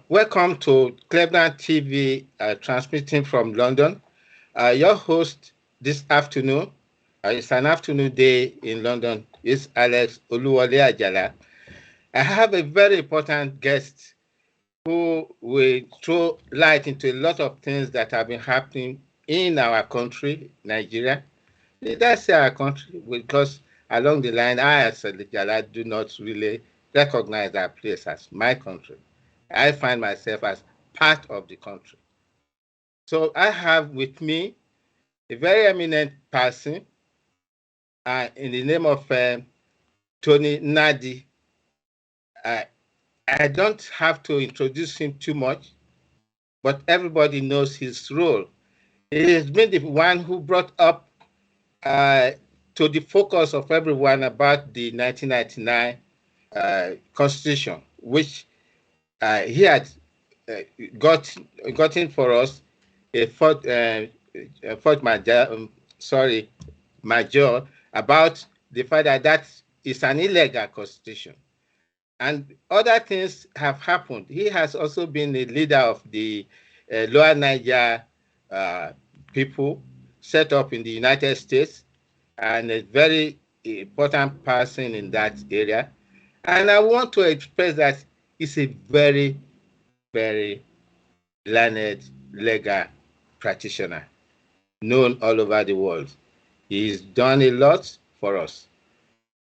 Welcome to Clevenard TV, transmitting from London. Your host this afternoon, it's an afternoon day in London, is Alex Oluwole Ajala. I have a very important guest who will throw light into a lot of things that have been happening in our country, Nigeria. That's our country, because along the line, I as Ajala do not really recognize our place as my country. I find myself as part of the country. So I have with me a very eminent person in the name of Tony Nnadi. I don't have to introduce him too much, but everybody knows his role. He has been the one who brought up to the focus of everyone about the 1999 Constitution, which he had gotten for us a fourth major about the fact that that is an illegal constitution. And other things have happened. He has also been a leader of the Lower Niger people set up in the United States, and a very important person in that area. And I want to express that he's a very, very learned legal practitioner known all over the world. He's done a lot for us,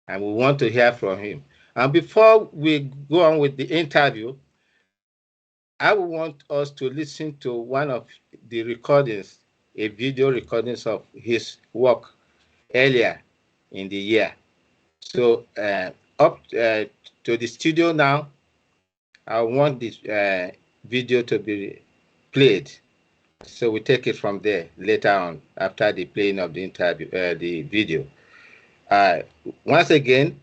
and we want to hear from him. And before we go on with the interview, I want us to listen to one of the recordings, a video recordings of his work earlier in the year. So up to the studio now, I want this video to be played. So we take it from there later on after the playing of the interview, the video. Once again,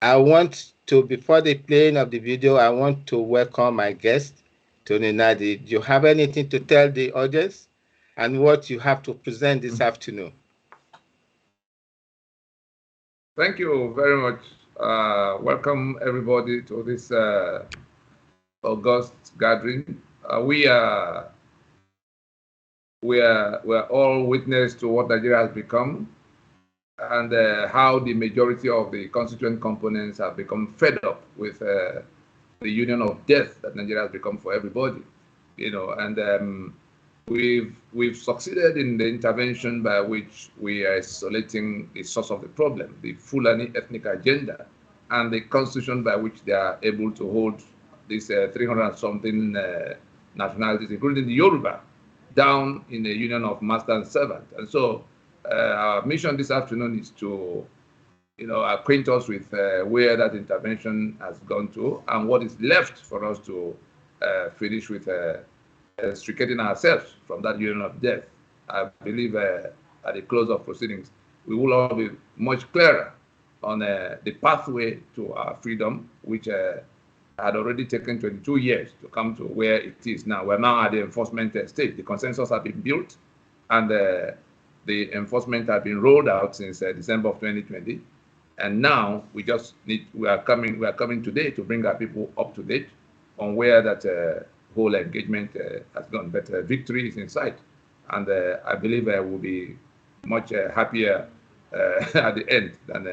I want to, before the playing of the video, I want to welcome my guest, Tony Nnadi. Do you have anything to tell the audience and what you have to present this afternoon? Thank you very much. Welcome everybody to this August gathering. We are all witness to what Nigeria has become, and how the majority of the constituent components have become fed up with the union of death that Nigeria has become for everybody, you know. And we've succeeded in the intervention by which we are isolating the source of the problem, the Fulani ethnic agenda, and the constitution by which they are able to hold these 300-something nationalities, including the Yoruba, down in a union of master and servant. And so our mission this afternoon is to, acquaint us with where that intervention has gone to and what is left for us to finish with extricating ourselves from that union of death. I believe at the close of proceedings, we will all be much clearer on the pathway to our freedom, which had already taken 22 years to come to where it is now. We're now at the enforcement stage. The consensus has been built, and the enforcement has been rolled out since December of 2020. And now we are coming today to bring our people up to date on where that whole engagement has gone. But victory is in sight, and I believe we'll be much happier at the end than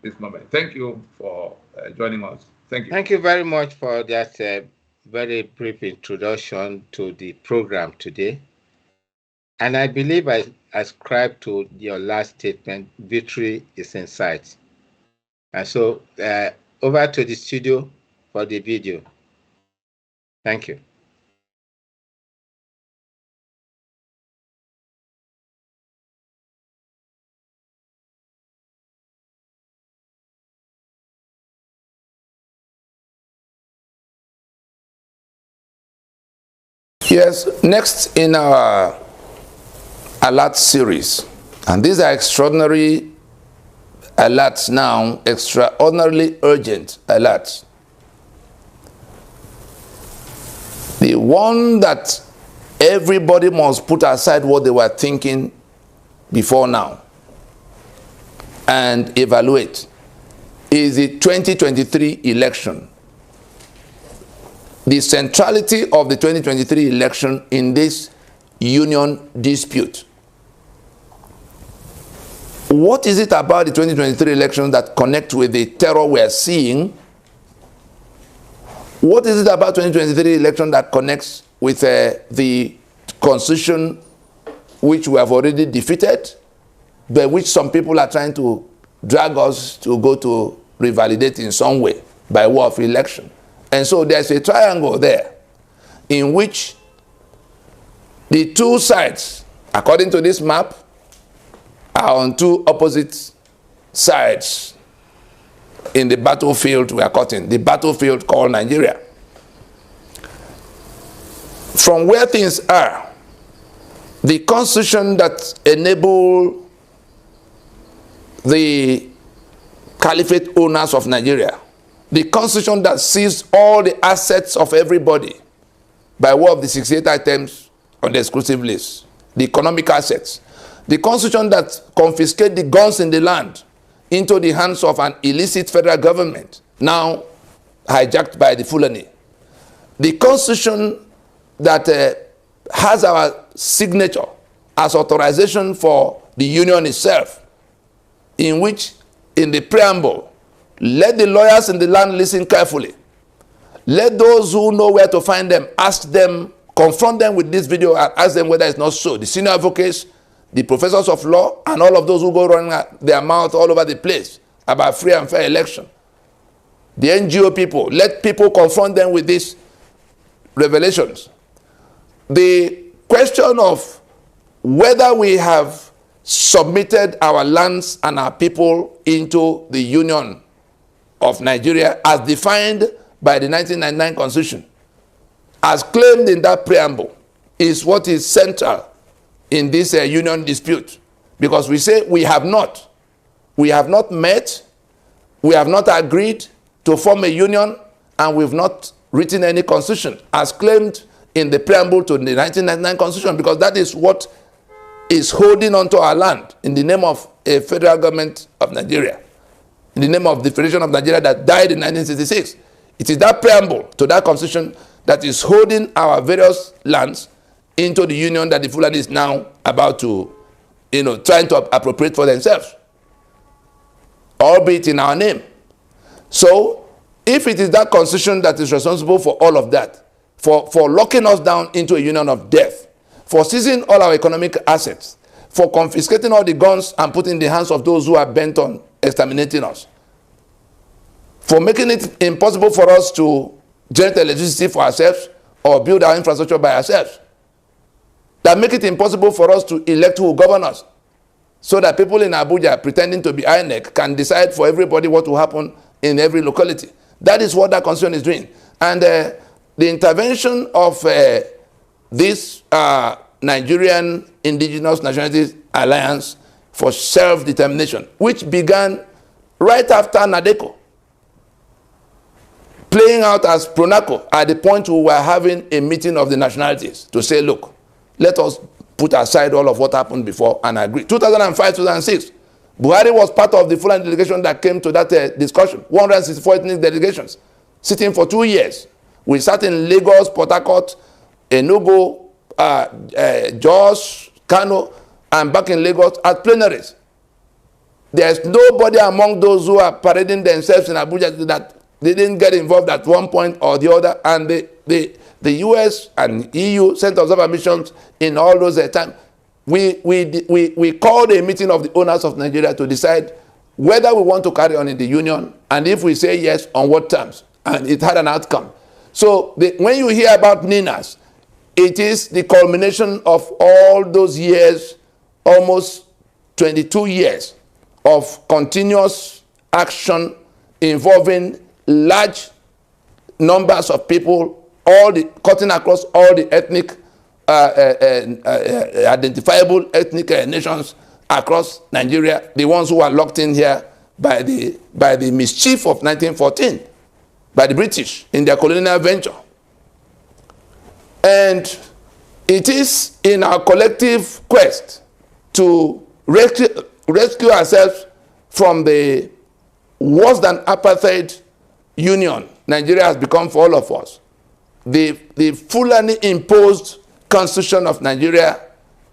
this moment. Thank you for joining us. Thank you. Thank you very much for that very brief introduction to the program today. And I believe I ascribe to your last statement, victory is in sight. And so over to the studio for the video. Thank you. Yes, next in our alert series, and these are extraordinary alerts now, extraordinarily urgent alerts. The one that everybody must put aside what they were thinking before now and evaluate is the 2023 election. the centrality of the 2023 election in this union dispute. What is it about the 2023 election that connects with the terror we are seeing? What is it about 2023 election that connects with the constitution which we have already defeated, but which some people are trying to drag us to go to revalidate in some way by way of election? And so there's a triangle there in which the two sides, according to this map, are on two opposite sides in the battlefield we are caught in, the battlefield called Nigeria. From where things are, the constitution that enabled the Caliphate owners of Nigeria, the constitution that seized all the assets of everybody by way of the 68 items on the exclusive list, the economic assets, the constitution that confiscated the guns in the land into the hands of an illicit federal government, now hijacked by the Fulani, the constitution that has our signature as authorization for the union itself, in which, in the preamble, let the lawyers in the land listen carefully. Let those who know where to find them, ask them, confront them with this video and ask them whether it's not so. The senior advocates, the professors of law, and all of those who go running their mouth all over the place about free and fair election. The NGO people, let people confront them with these revelations. The question of whether we have submitted our lands and our people into the Union of Nigeria as defined by the 1999 Constitution, as claimed in that preamble, is what is central in this union dispute. Because we say we have not met, we have not agreed to form a union, and we've not written any constitution as claimed in the preamble to the 1999 Constitution, because that is what is holding onto our land in the name of a federal government of Nigeria, in the name of the Federation of Nigeria that died in 1966. It is that preamble to that constitution that is holding our various lands into the union that the Fulani is now about to, trying to appropriate for themselves, albeit in our name. So, if it is that constitution that is responsible for all of that, for locking us down into a union of death, for seizing all our economic assets, for confiscating all the guns and putting in the hands of those who are bent on exterminating us, for making it impossible for us to generate electricity for ourselves or build our infrastructure by ourselves, that make it impossible for us to elect who will govern us, so that people in Abuja pretending to be INEC can decide for everybody what will happen in every locality. That is what that constitution is doing. And the intervention of this Nigerian Indigenous Nationalities Alliance for Self-Determination, which began right after Nadeko, playing out as Pronaco at the point we were having a meeting of the nationalities to say, look, let us put aside all of what happened before and agree. 2005, 2006, Buhari was part of the Fulani delegation that came to that discussion. 164 ethnic delegations, sitting for 2 years. We sat in Lagos, Port Harcourt, Enugu, Jos, Kano, and back in Lagos at plenaries. There's nobody among those who are parading themselves in Abuja that they didn't get involved at one point or the other, and the US and EU sent observer missions in all those times. We called a meeting of the owners of Nigeria to decide whether we want to carry on in the union, and if we say yes, on what terms. And it had an outcome. So when you hear about NINAS, it is the culmination of all those years, almost 22 years of continuous action involving large numbers of people, cutting across all the ethnic, identifiable ethnic nations across Nigeria, the ones who are locked in here by the mischief of 1914, by the British in their colonial venture. And it is in our collective quest to rescue ourselves from the worse than apartheid union Nigeria has become for all of us, the Fulani imposed constitution of Nigeria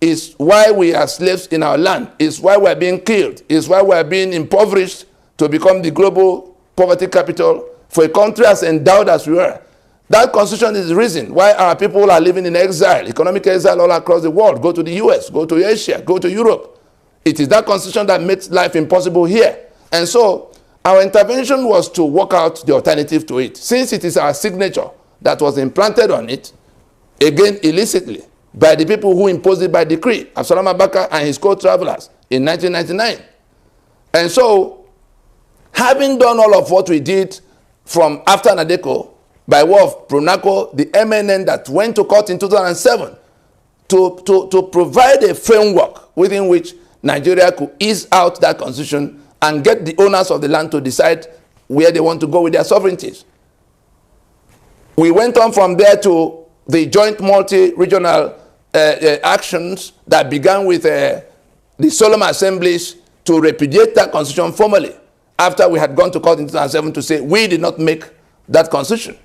is why we are slaves in our land, is why we are being killed, is why we are being impoverished to become the global poverty capital for a country as endowed as we are. That constitution is the reason why our people are living in exile, economic exile all across the world. Go to the US, go to Asia, go to Europe. It is that constitution that makes life impossible here. And so our intervention was to work out the alternative to it. Since it is our signature that was implanted on it, again illicitly, by the people who imposed it by decree, Absalom Abaka and his co-travelers in 1999. And so, having done all of what we did from after Nadeko, by way of Pronaco, the MNN that went to court in 2007, to provide a framework within which Nigeria could ease out that constitution and get the owners of the land to decide where they want to go with their sovereignties. We went on from there to the joint multi-regional actions that began with the solemn assemblies to repudiate that constitution formally after we had gone to court in 2007 to say we did not make that constitution.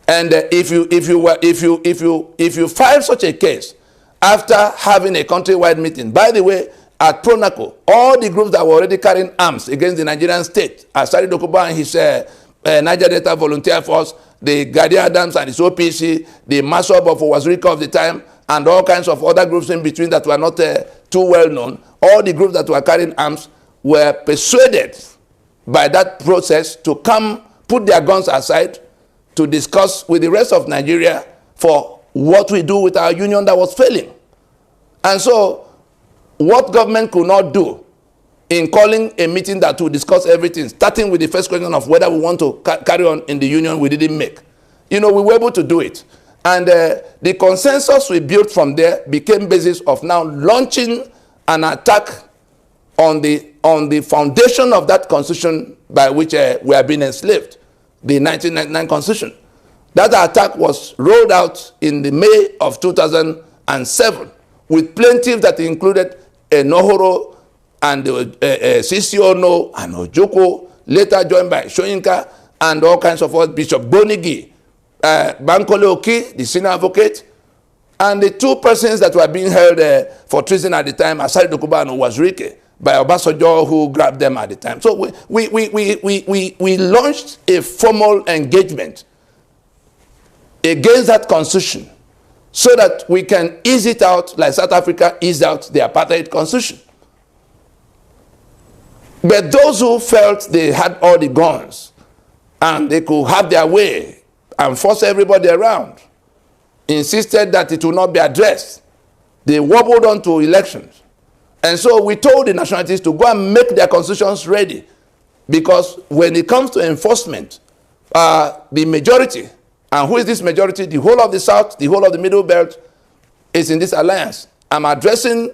And if you file such a case after having a countrywide meeting, by the way, at Pronaco, all the groups that were already carrying arms against the Nigerian state, Asari Dokuba and his Niger Delta Volunteer Force, the Guardian Adams and his OPC, the Masob of Wazirika of the time, and all kinds of other groups in between that were not too well known, all the groups that were carrying arms were persuaded by that process to come put their guns aside to discuss with the rest of Nigeria for what we do with our union that was failing. And so, what government could not do in calling a meeting that will discuss everything, starting with the first question of whether we want to carry on in the union, we didn't make. You know, we were able to do it. And the consensus we built from there became basis of now launching an attack on the foundation of that constitution by which we have been enslaved, the 1999 constitution. That attack was rolled out in the May of 2007 with plaintiffs that included Nohoro and Sisiono and Ojoko, later joined by Shoyinka and all kinds of others, Bishop Bonigi, Bankole Oki, the senior advocate, and the two persons that were being held for treason at the time, Asari Dokuba and Wazirike, by Obasanjo, who grabbed them at the time. So we launched a formal engagement against that constitution so that we can ease it out like South Africa eased out the apartheid constitution. But those who felt they had all the guns and they could have their way and force everybody around insisted that it would not be addressed. They wobbled on to elections. And so we told the nationalities to go and make their constitutions ready, because when it comes to enforcement, the majority, and who is this majority? The whole of the South, the whole of the Middle Belt is in this alliance. I'm addressing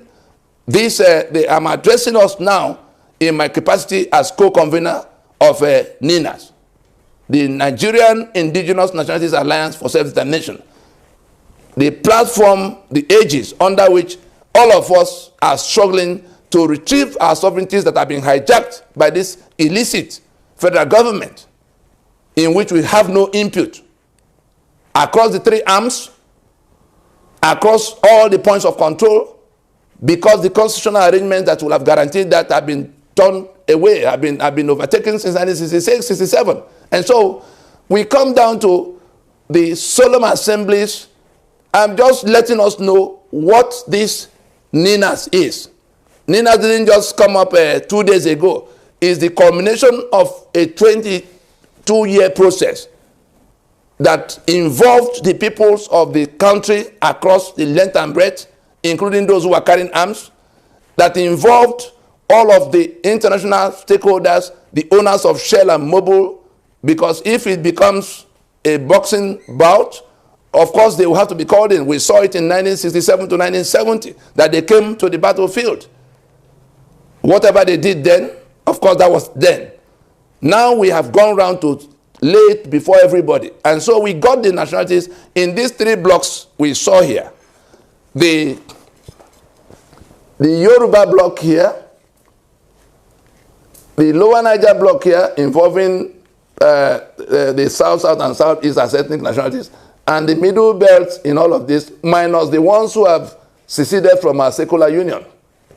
this, I'm addressing us now in my capacity as co-convener of NINAS, the Nigerian Indigenous Nationalities Alliance for Self-Determination, the platform, the aegis under which all of us are struggling to retrieve our sovereignties that have been hijacked by this illicit federal government in which we have no input across the three arms, across all the points of control, because the constitutional arrangements that will have guaranteed that have been turned away, have been overtaken since 1966, 67. And so we come down to the solemn assemblies. I'm just letting us know what this NINAS is. NINAS didn't just come up 2 days ago. It's the culmination of a 22-year process that involved the peoples of the country across the length and breadth, including those who are carrying arms, that involved all of the international stakeholders, the owners of Shell and Mobil, because if it becomes a boxing bout, of course they will have to be called in. We saw it in 1967 to 1970, that they came to the battlefield. Whatever they did then, of course that was then. Now we have gone round to lay it before everybody. And so we got the nationalities in these 3 blocks we saw here. The Yoruba block here, the Lower Niger block here involving the South, South, and Southeast as ethnic nationalities, and the middle belt in all of this, minus the ones who have seceded from our secular union,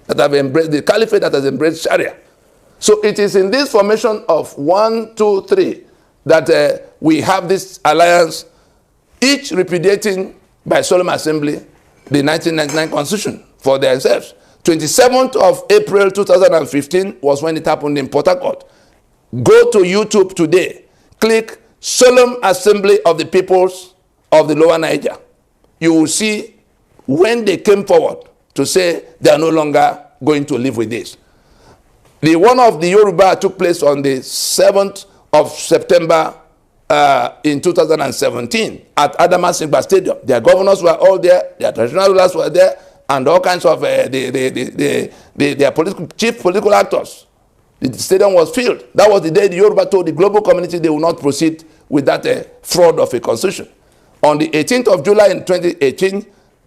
that have embraced the caliphate, that has embraced Sharia. So it is in this formation of 1, 2, 3 that we have this alliance, each repudiating by solemn assembly the 1999 constitution for themselves. 27th of April 2015 was when it happened in Port Harcourt. Go to YouTube today, click Solemn Assembly of the Peoples of the Lower Niger. You will see when they came forward to say they are no longer going to live with this. The one of the Yoruba took place on the 7th of September in 2017 at Adamasingba Stadium. Their governors were all there, their traditional rulers were there, and all kinds of their chief political actors. The stadium was filled. That was the day the Yoruba told the global community they will not proceed with that fraud of a constitution. On the 18th of July in 2018,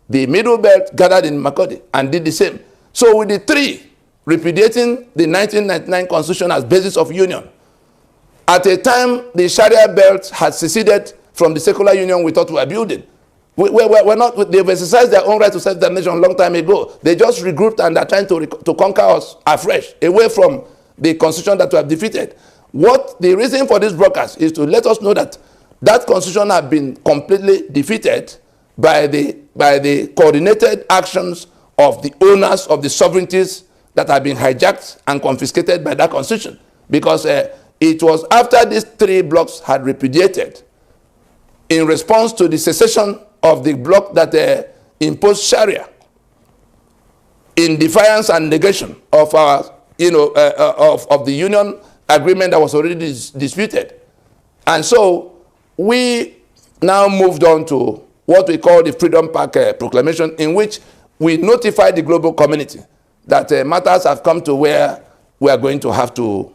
the Middle Belt gathered in Makurdi and did the same. So with the three repudiating the 1999 constitution as basis of union, at a time the Sharia belt had seceded from the secular union we thought we were building. We're not, they've exercised their own right to self-determination a long time ago. They just regrouped and are trying to conquer us afresh, away from the constitution that we have defeated. What the reason for this broadcast is to let us know that that constitution had been completely defeated by the coordinated actions of the owners of the sovereignties that have been hijacked and confiscated by that constitution. Because it was after these three blocks had repudiated in response to the secession of the bloc that imposed Sharia in defiance and negation of our, of the union agreement that was already disputed. And so we now moved on to what we call the Freedom Park Proclamation, in which we notified the global community that matters have come to where we are going to have to,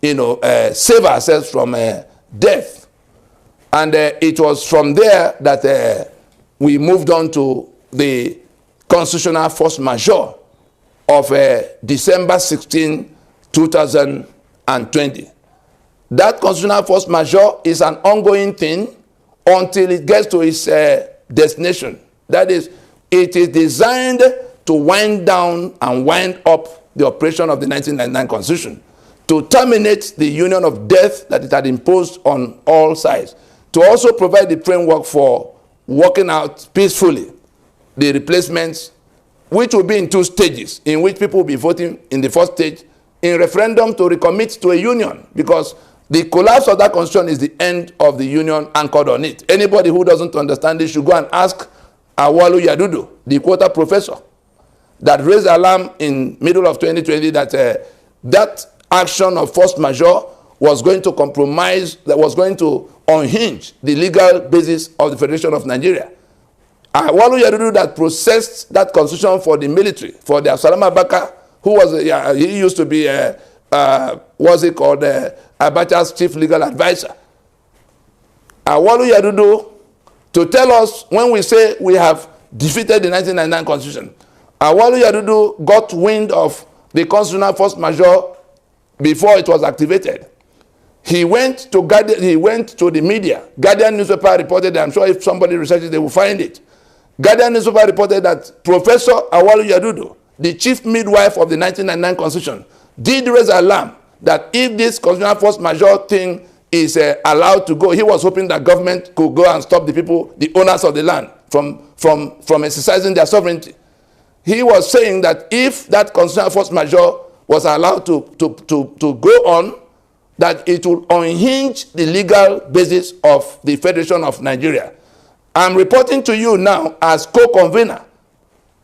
save ourselves from death. And it was from there that we moved on to the constitutional force majeure of December 16, 2020. That constitutional force majeure is an ongoing thing until it gets to its destination. That is, it is designed to wind down and wind up the operation of the 1999 Constitution, to terminate the union of death that it had imposed on all sides, to also provide the framework for working out peacefully the replacements, which will be in 2 stages, in which people will be voting in the first stage in referendum to recommit to a union, because the collapse of that constitution is the end of the union anchored on it. Anybody who doesn't understand this should go and ask Awalu Yadudu, the quota professor, that raised alarm in middle of 2020 that that action of force majeure was going to compromise, that was going to unhinge the legal basis of the Federation of Nigeria. Awalu Yadudu that processed that constitution for the military, for the Absalom Abaka, who was, he used to be, what's it called, Abacha's chief legal advisor. Awalu Yadudu, to tell us when we say we have defeated the 1999 constitution, Awalu Yadudu got wind of the constitutional force majeure before it was activated. He went to the media. Guardian newspaper reported, I'm sure if somebody researches, they will find it. Guardian newspaper reported that Professor Awalu Yadudu, the chief midwife of the 1999 constitution, did raise alarm that if this constitutional force majeure thing is allowed to go, he was hoping that government could go and stop the people, the owners of the land, from exercising their sovereignty. He was saying that if that constitutional force majeure was allowed to go on, that it will unhinge the legal basis of the Federation of Nigeria. I'm reporting to you now as co-convener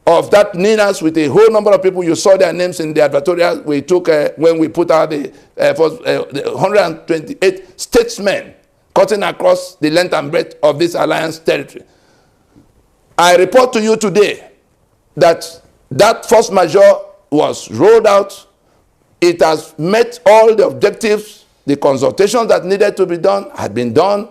of that NINAS with a whole number of people. You saw their names in the advertorial we took when we put out the 128 statesmen cutting across the length and breadth of this alliance territory. I report to you today that that force majeure was rolled out. It has met all the objectives. The consultations that needed to be done had been done.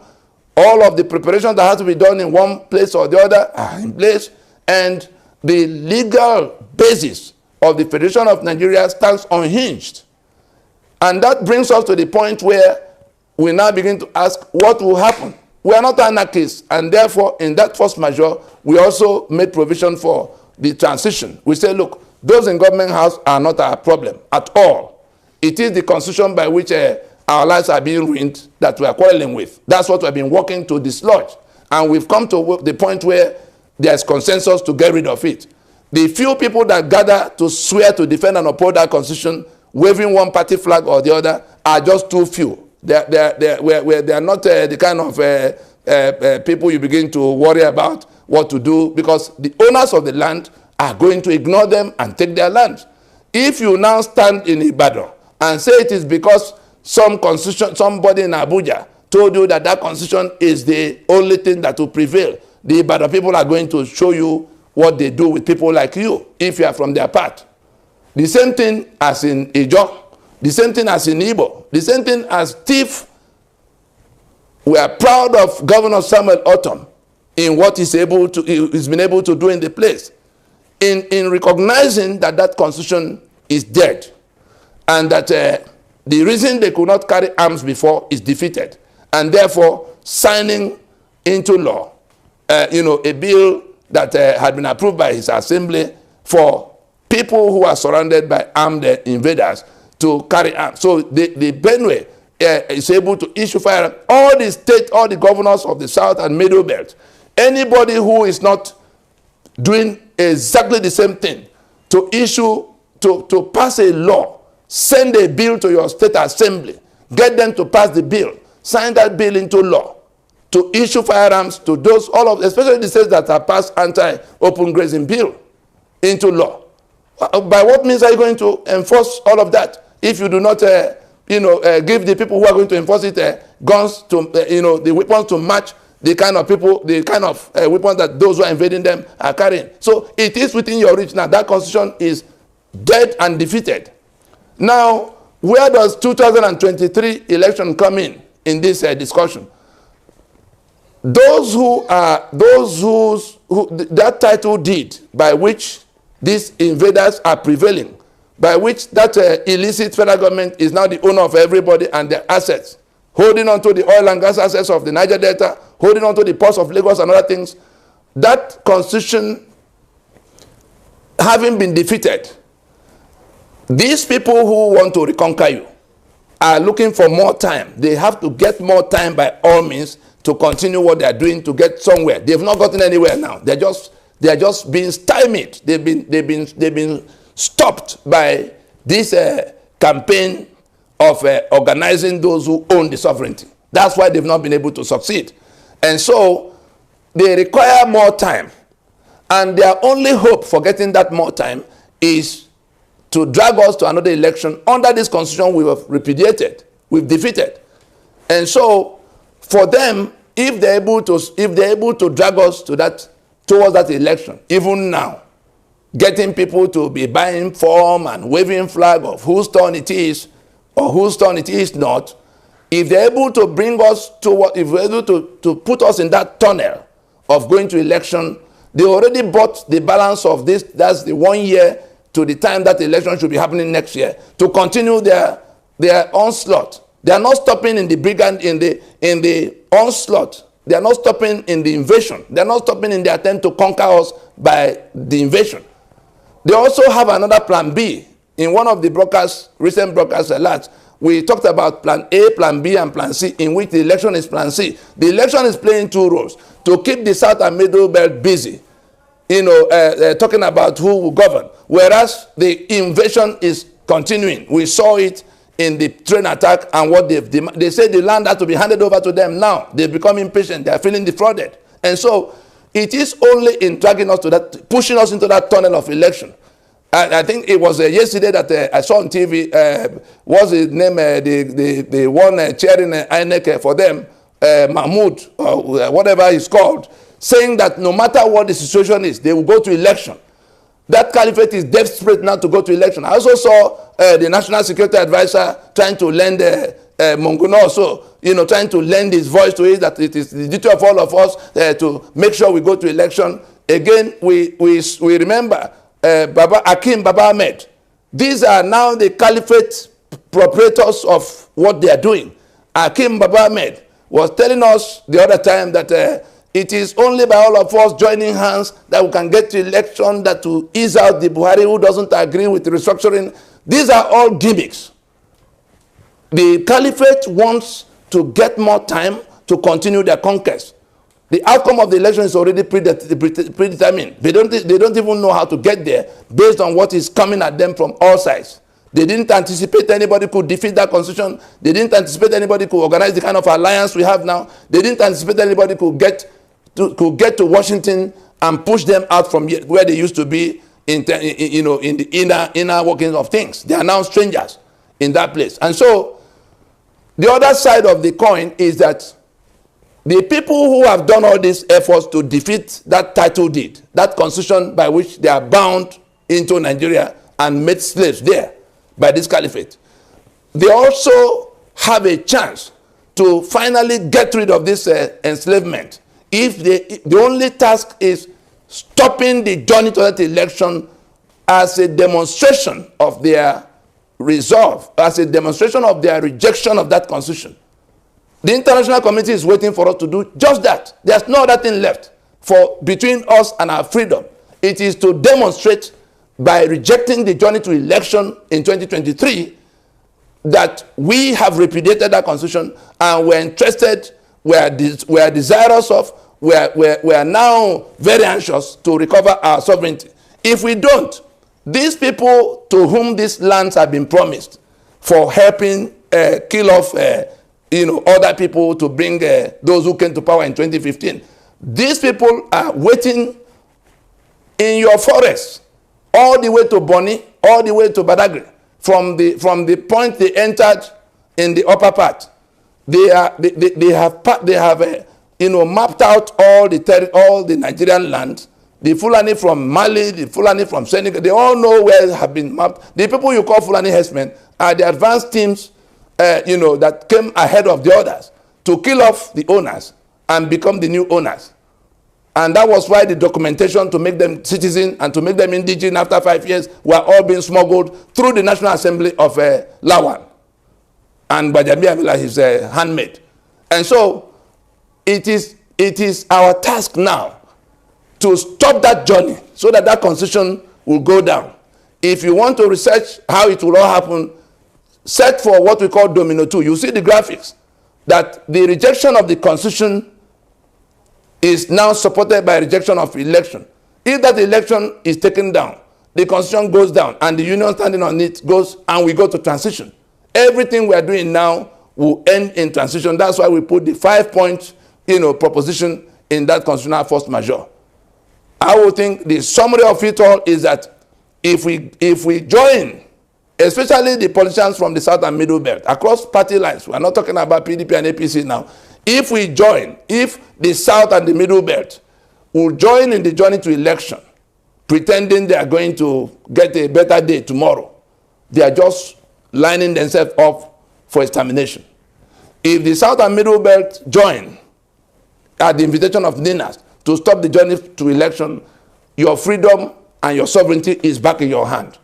All of the preparations that had to be done in one place or the other are in place. And the legal basis of the Federation of Nigeria stands unhinged. And that brings us to the point where we now begin to ask what will happen we are not anarchists, and therefore, in that force majeure, we also made provision for the transition. We say, look, those in government house are not our problem at all. It is the constitution by which our lives are being ruined that we are quarreling with. That's what we've been working to dislodge. And we've come to the point where there's consensus to get rid of it. The few people that gather to swear to defend and uphold that constitution, waving one party flag or the other, are just too few. They are not the kind of people you begin to worry about what to do, because the owners of the land are going to ignore them and take their land. If you now stand in Ibadan and say it is because somebody in Abuja told you that that constitution is the only thing that will prevail, the Ibadan people are going to show you what they do with people like you if you are from their part. The same thing as in Ijo, the same thing as in Igbo, the same thing as Thief. We are proud of Governor Samuel Otom in what he's been able to do in the place, in recognizing that that constitution is dead, and that the reason they could not carry arms before is defeated, and therefore signing into law, a bill that had been approved by his assembly for people who are surrounded by armed invaders to carry arms. So the Benue is able to issue firearms. All the governors of the South and Middle Belt, anybody who is not doing exactly the same thing, to pass a law, send a bill to your state assembly, get them to pass the bill, sign that bill into law, to issue firearms to those, especially the states that have passed anti-open grazing bill into law. By what means are you going to enforce all of that if you do not, give the people who are going to enforce it guns to, the weapons to match the kind of people, the kind of weapons that those who are invading them are carrying? So it is within your reach now. That constitution is dead and defeated. Now, where does 2023 election come in this discussion? Those who that title deed by which these invaders are prevailing, by which that illicit federal government is now the owner of everybody and their assets, holding on to the oil and gas assets of the Niger Delta, holding on to the ports of Lagos and other things, that constitution having been defeated, these people who want to reconquer you are looking for more time. They have to get more time by all means to continue what they are doing to get somewhere. They've not gotten anywhere now. They are just being stymied. They've been stopped by this campaign of organizing those who own the sovereignty. That's why they've not been able to succeed. And so they require more time. And their only hope for getting that more time is to drag us to another election under this constitution we have repudiated, we've defeated. And so for them, if they're able to drag us to towards that election, even now, getting people to be buying form and waving flag of whose turn it is or whose turn it is not, if they're able to bring us to what, if we're able to put us in that tunnel of going to election, they already bought the balance of this. That's the 1 year to the time that the election should be happening next year to continue their onslaught. They are not stopping in the onslaught. They are not stopping in the invasion. They are not stopping in the attempt to conquer us by the invasion. They also have another plan B. In one of the recent broadcast alerts, we talked about plan A, plan B, and plan C, in which the election is plan C. The election is playing two roles: to keep the South and Middle Belt busy, talking about who will govern, whereas the invasion is continuing. We saw it in the train attack and what they say the land has to be handed over to them now. They've become impatient. They are feeling defrauded. And so it is only in dragging us to that, pushing us into that tunnel of election. And I think it was yesterday that I saw on TV, what's his name, the one chairing INEC for them, Mahmoud, or whatever he's called, saying that no matter what the situation is, they will go to election. That caliphate is desperate now to go to election. I also saw the National Security Advisor trying to lend Monguno also, trying to lend his voice to it, that it is the duty of all of us to make sure we go to election. Again, we remember Baba Ahmed. These are now the caliphate proprietors of what they are doing. Baba Ahmed, was telling us the other time that it is only by all of us joining hands that we can get to election, that to ease out the Buhari who doesn't agree with the restructuring. These are all gimmicks. The Caliphate wants to get more time to continue their conquest. The outcome of the election is already predetermined. They don't even know how to get there based on what is coming at them from all sides. They didn't anticipate anybody could defeat that constitution. They didn't anticipate anybody could organize the kind of alliance we have now. They didn't anticipate anybody could get to Washington and push them out from where they used to be in the inner workings of things. They are now strangers in that place. And so the other side of the coin is that the people who have done all these efforts to defeat that title deed, that constitution by which they are bound into Nigeria and made slaves there by this caliphate, they also have a chance to finally get rid of this enslavement. If the only task is stopping the journey to that election as a demonstration of their resolve, as a demonstration of their rejection of that constitution. The international community is waiting for us to do just that. There's no other thing left between us and our freedom. It is to demonstrate by rejecting the journey to election in 2023 that we have repudiated that constitution and we're interested, we're desirous of, we're now very anxious to recover our sovereignty. If we don't, these people to whom these lands have been promised for helping kill off other people to bring those who came to power in 2015, these people are waiting in your forests all the way to Boni, all the way to Badagry. From the point they entered in the upper part, they have mapped out all the Nigerian land. The Fulani from Mali, the Fulani from Senegal, they all know where they have been mapped. The people you call Fulani herdsmen are the advanced teams that came ahead of the others to kill off the owners and become the new owners. And that was why the documentation to make them citizen and to make them indigene after 5 years were all being smuggled through the National Assembly of Lawan and Bajami Avila, his handmaid. And so it is our task now to stop that journey so that that constitution will go down. If you want to research how it will all happen, set for what we call domino 2. You see the graphics that the rejection of the constitution is now supported by rejection of election. If that election is taken down, the constitution goes down and the union standing on it goes, and we go to transition. Everything we are doing now will end in transition. That's why we put the 5-point proposition in that constitutional force majeure. I would think the summary of it all is that if we join, especially the politicians from the South and Middle Belt, across party lines, we are not talking about PDP and APC now, if we join, if the South and the Middle Belt will join in the journey to election, pretending they are going to get a better day tomorrow, they are just lining themselves up for extermination. If the South and Middle Belt join at the invitation of NINAS to stop the journey to election, your freedom and your sovereignty is back in your hand.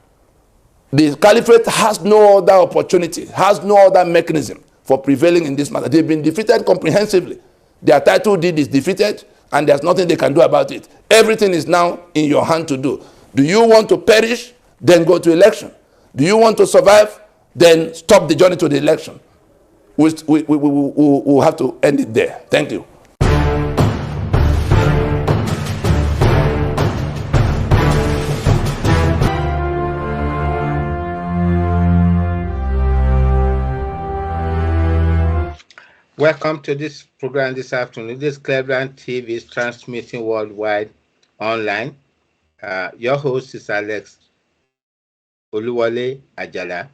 The Caliphate has no other opportunity, has no other mechanism for prevailing in this matter. They've been defeated comprehensively. Their title deed is defeated, and there's nothing they can do about it. Everything is now in your hand to do. Do you want to perish? Then go to election. Do you want to survive? Then stop the journey to the election. We'll have to end it there. Thank you. Welcome to this program this afternoon. This Clevenard TV is transmitting worldwide online. Your host is Alex Oluwole Ajala.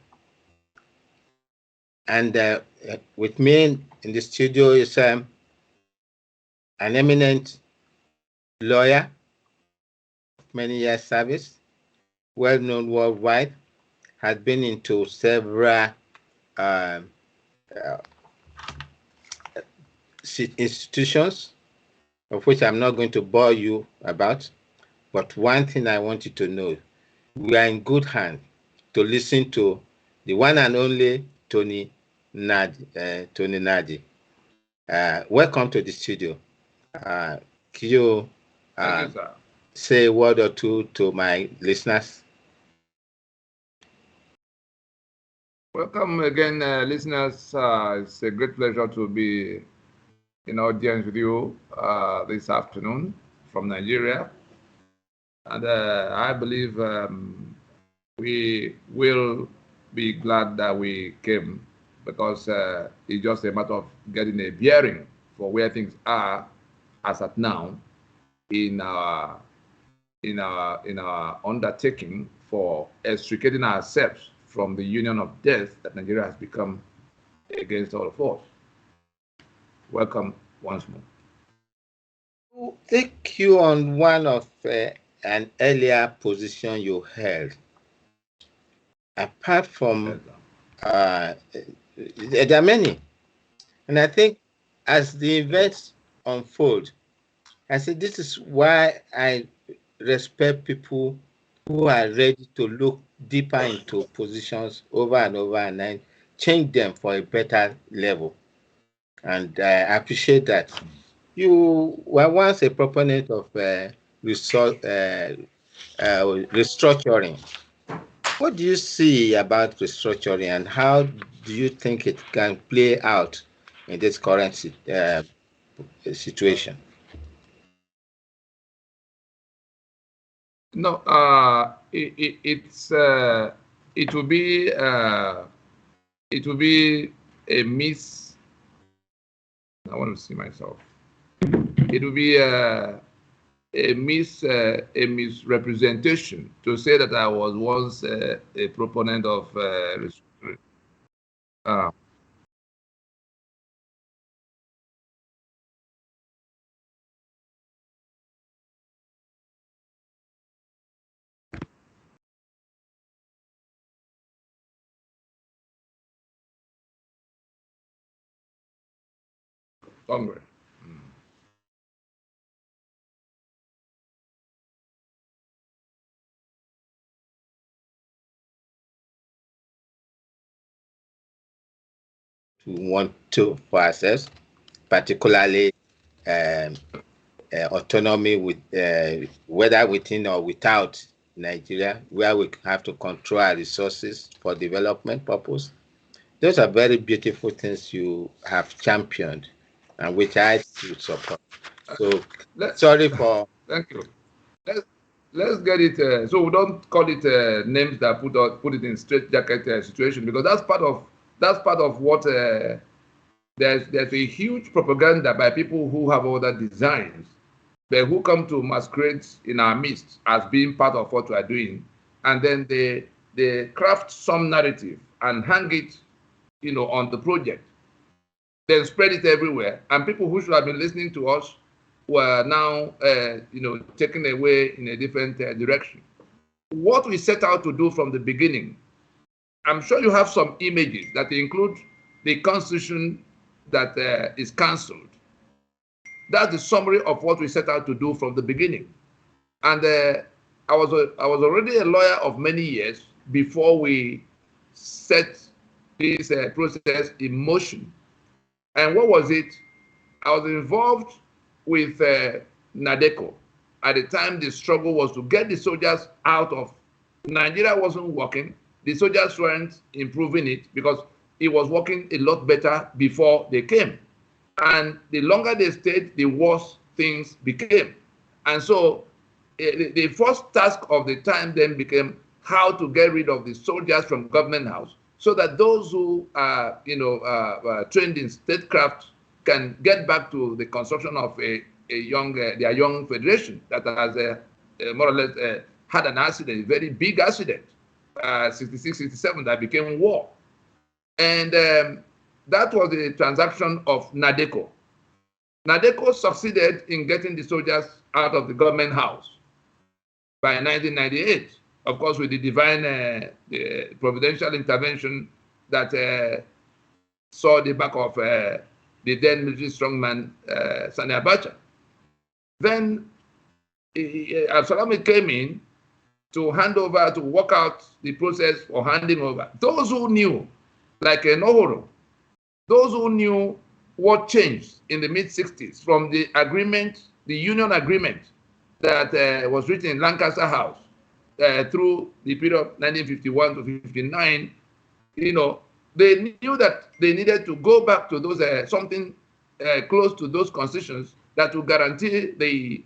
And with me in the studio is an eminent lawyer, many years service, well known worldwide, has been into several institutions, of which I'm not going to bore you about. But one thing I want you to know, we are in good hands to listen to the one and only Nnadi. welcome to the studio. Can you, Thank you, sir. say a word or two to my listeners? Welcome again, listeners. It's a great pleasure to be in audience with you this afternoon from Nigeria. And I believe we will be glad that we came, because it's just a matter of getting a bearing for where things are as at now in our undertaking for extricating ourselves from the union of death that Nigeria has become against all of us. Welcome once more. To take you on one of an earlier position you held. Apart from, there are many, and I think as the events unfold, I said this is why I respect people who are ready to look deeper into positions over and over and then change them for a better level. And I appreciate that. You were once a proponent of restructuring. What do you see about restructuring, and how do you think it can play out in this current situation? No, it will be a miss. I want to see myself. It will be a misrepresentation to say that I was once a proponent of restructuring. Congress. We want to for ourselves, particularly autonomy with whether within or without Nigeria, where we have to control our resources for development purpose. Those are very beautiful things you have championed, and which I would support. So sorry for. Thank you. Let's get it. So we don't call it names that put it in straitjacket situation, because that's part of what there's a huge propaganda by people who have other designs, but who come to masquerade in our midst as being part of what we are doing, and then they craft some narrative and hang it, on the project, then spread it everywhere, and people who should have been listening to us were now, taken away in a different direction. What we set out to do from the beginning, I'm sure you have some images that include the constitution that is cancelled. That's the summary of what we set out to do from the beginning. And I was already a lawyer of many years before we set this process in motion. And what was it? I was involved with NADECO. At the time, the struggle was to get the soldiers out of Nigeria. Wasn't working. The soldiers weren't improving it, because it was working a lot better before they came. And the longer they stayed, the worse things became. And so the first task of the time then became how to get rid of the soldiers from Government House, so that those who are trained in statecraft can get back to the construction of their young federation that has more or less had an accident, a very big accident, 66, 67, that became war. And that was the transaction of NADECO. NADECO succeeded in getting the soldiers out of the Government House by 1998, of course, with the divine the providential intervention that saw the back of the then military strongman Sani Abacha. Then Absalom came in to hand over, to work out the process for handing over. Those who knew, like Nohoro, those who knew what changed in the mid-60s from the agreement, the union agreement that was written in Lancaster House through the period of 1951 to 59. They knew that they needed to go back to those something close to those constitutions that would guarantee the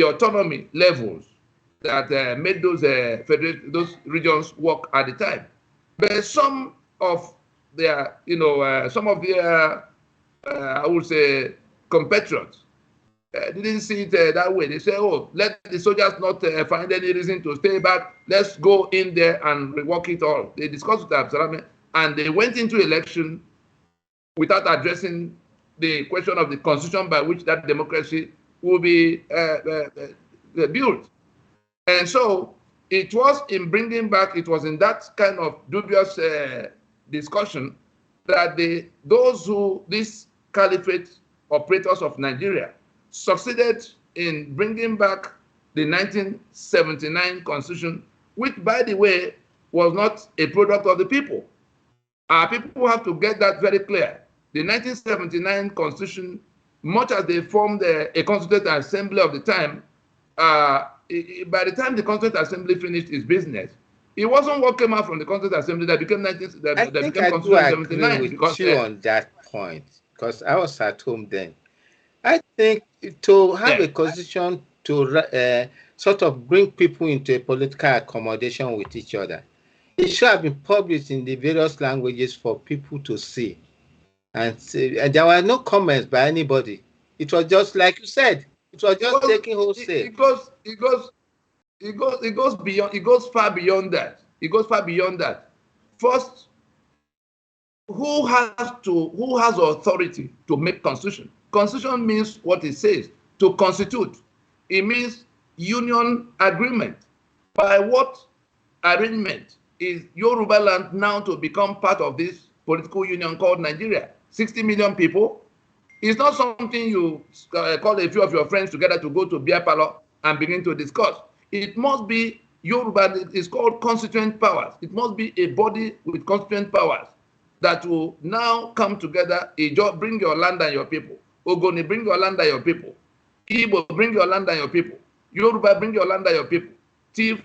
autonomy levels that made those regions work at the time. But some of their, I would say, compatriots didn't see it that way. They say, "Oh, let the soldiers not find any reason to stay back. Let's go in there and rework it all." They discussed with Absalom, and they went into election without addressing the question of the constitution by which that democracy will be built. And so it was in bringing back, it was in that kind of dubious discussion that these caliphate operators of Nigeria succeeded in bringing back the 1979 constitution, which, by the way, was not a product of the people. Our people have to get that very clear. The 1979 constitution, much as they formed a constituent assembly of the time, by the time the constituent assembly finished its business, it wasn't what came out from the constituent assembly that became constitution I do agree with you on that point, because I was at home then. I think to have a constitution to sort of bring people into a political accommodation with each other, it should have been published in the various languages for people to see. And there were no comments by anybody. It was just like you said. It was just taking wholesale. It goes beyond. It goes far beyond that. It goes far beyond that. First, who has authority to make constitution? Constitution means what it says. To constitute, it means union agreement. By what arrangement is Yoruba land now to become part of this political union called Nigeria? 60 million people. It's not something you call a few of your friends together to go to beer parlor and begin to discuss. It must be Yoruba. It's called constituent powers. It must be a body with constituent powers that will now come together. Ijo, bring your land and your people. Ogoni, bring your land and your people. Igbo, bring your land and your people. Yoruba, bring your land and your people. Tiv,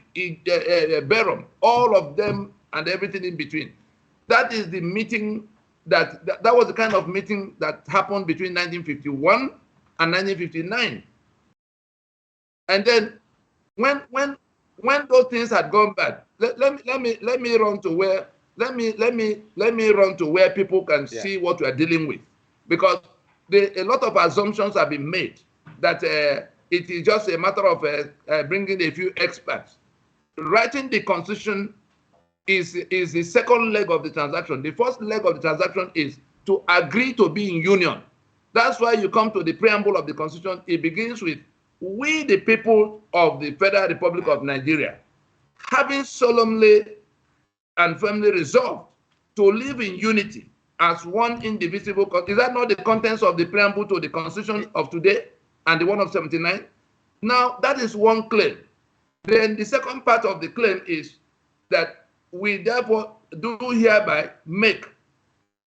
Berom, all of them and everything in between. That is the meeting that was the kind of meeting that happened between 1951 and 1959. And then when those things had gone bad, let me run to where people can see what we are dealing with, because a lot of assumptions have been made that it is just a matter of bringing a few experts. Writing the constitution is the second leg of the transaction. The first leg of the transaction is to agree to be in union. That's why you come to the preamble of the constitution. It begins with, "We, the people of the Federal Republic of Nigeria, having solemnly and firmly resolved to live in unity as one indivisible." Is that not the contents of the preamble to the constitution of today and the one of 79? Now, that is one claim. Then the second part of the claim is that we therefore do hereby make,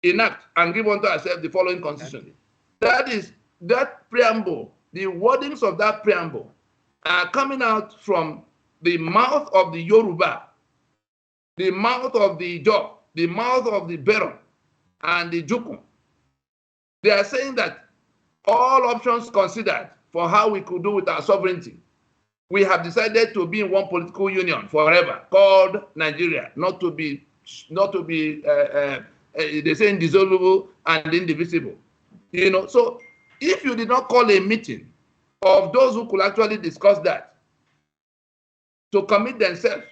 enact, and give unto ourselves the following constitution. That preamble, the wordings of that preamble are coming out from the mouth of the Yoruba, the mouth of the Ijo, the mouth of the Beron, and the Jukun. They are saying that all options considered for how we could do with our sovereignty, we have decided to be in one political union forever called Nigeria, not to be they say indissoluble and indivisible. So if you did not call a meeting of those who could actually discuss that, to commit themselves,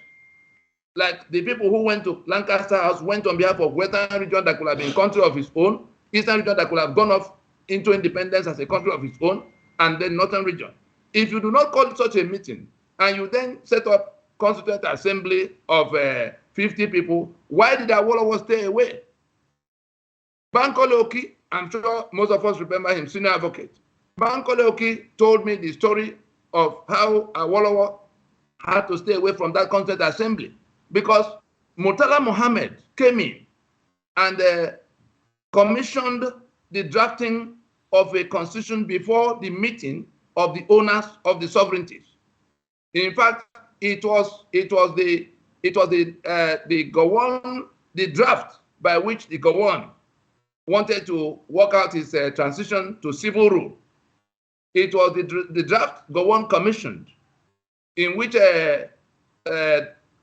like the people who went to Lancaster House went on behalf of Western region that could have been a country of its own, Eastern region that could have gone off into independence as a country of its own, and then Northern region. If you do not call such a meeting and you then set up constituent assembly of 50 people, why did Awolowo stay away? Bankole Oki, I'm sure most of us remember him, senior advocate. Bankole Oki told me the story of how Awolowo had to stay away from that constituent assembly because Murtala Mohammed came in and commissioned the drafting of a constitution before the meeting of the owners of the sovereignties. In fact, it was the Gowon, the draft by which the Gowon wanted to work out his transition to civil rule. It was the draft Gowon commissioned, in which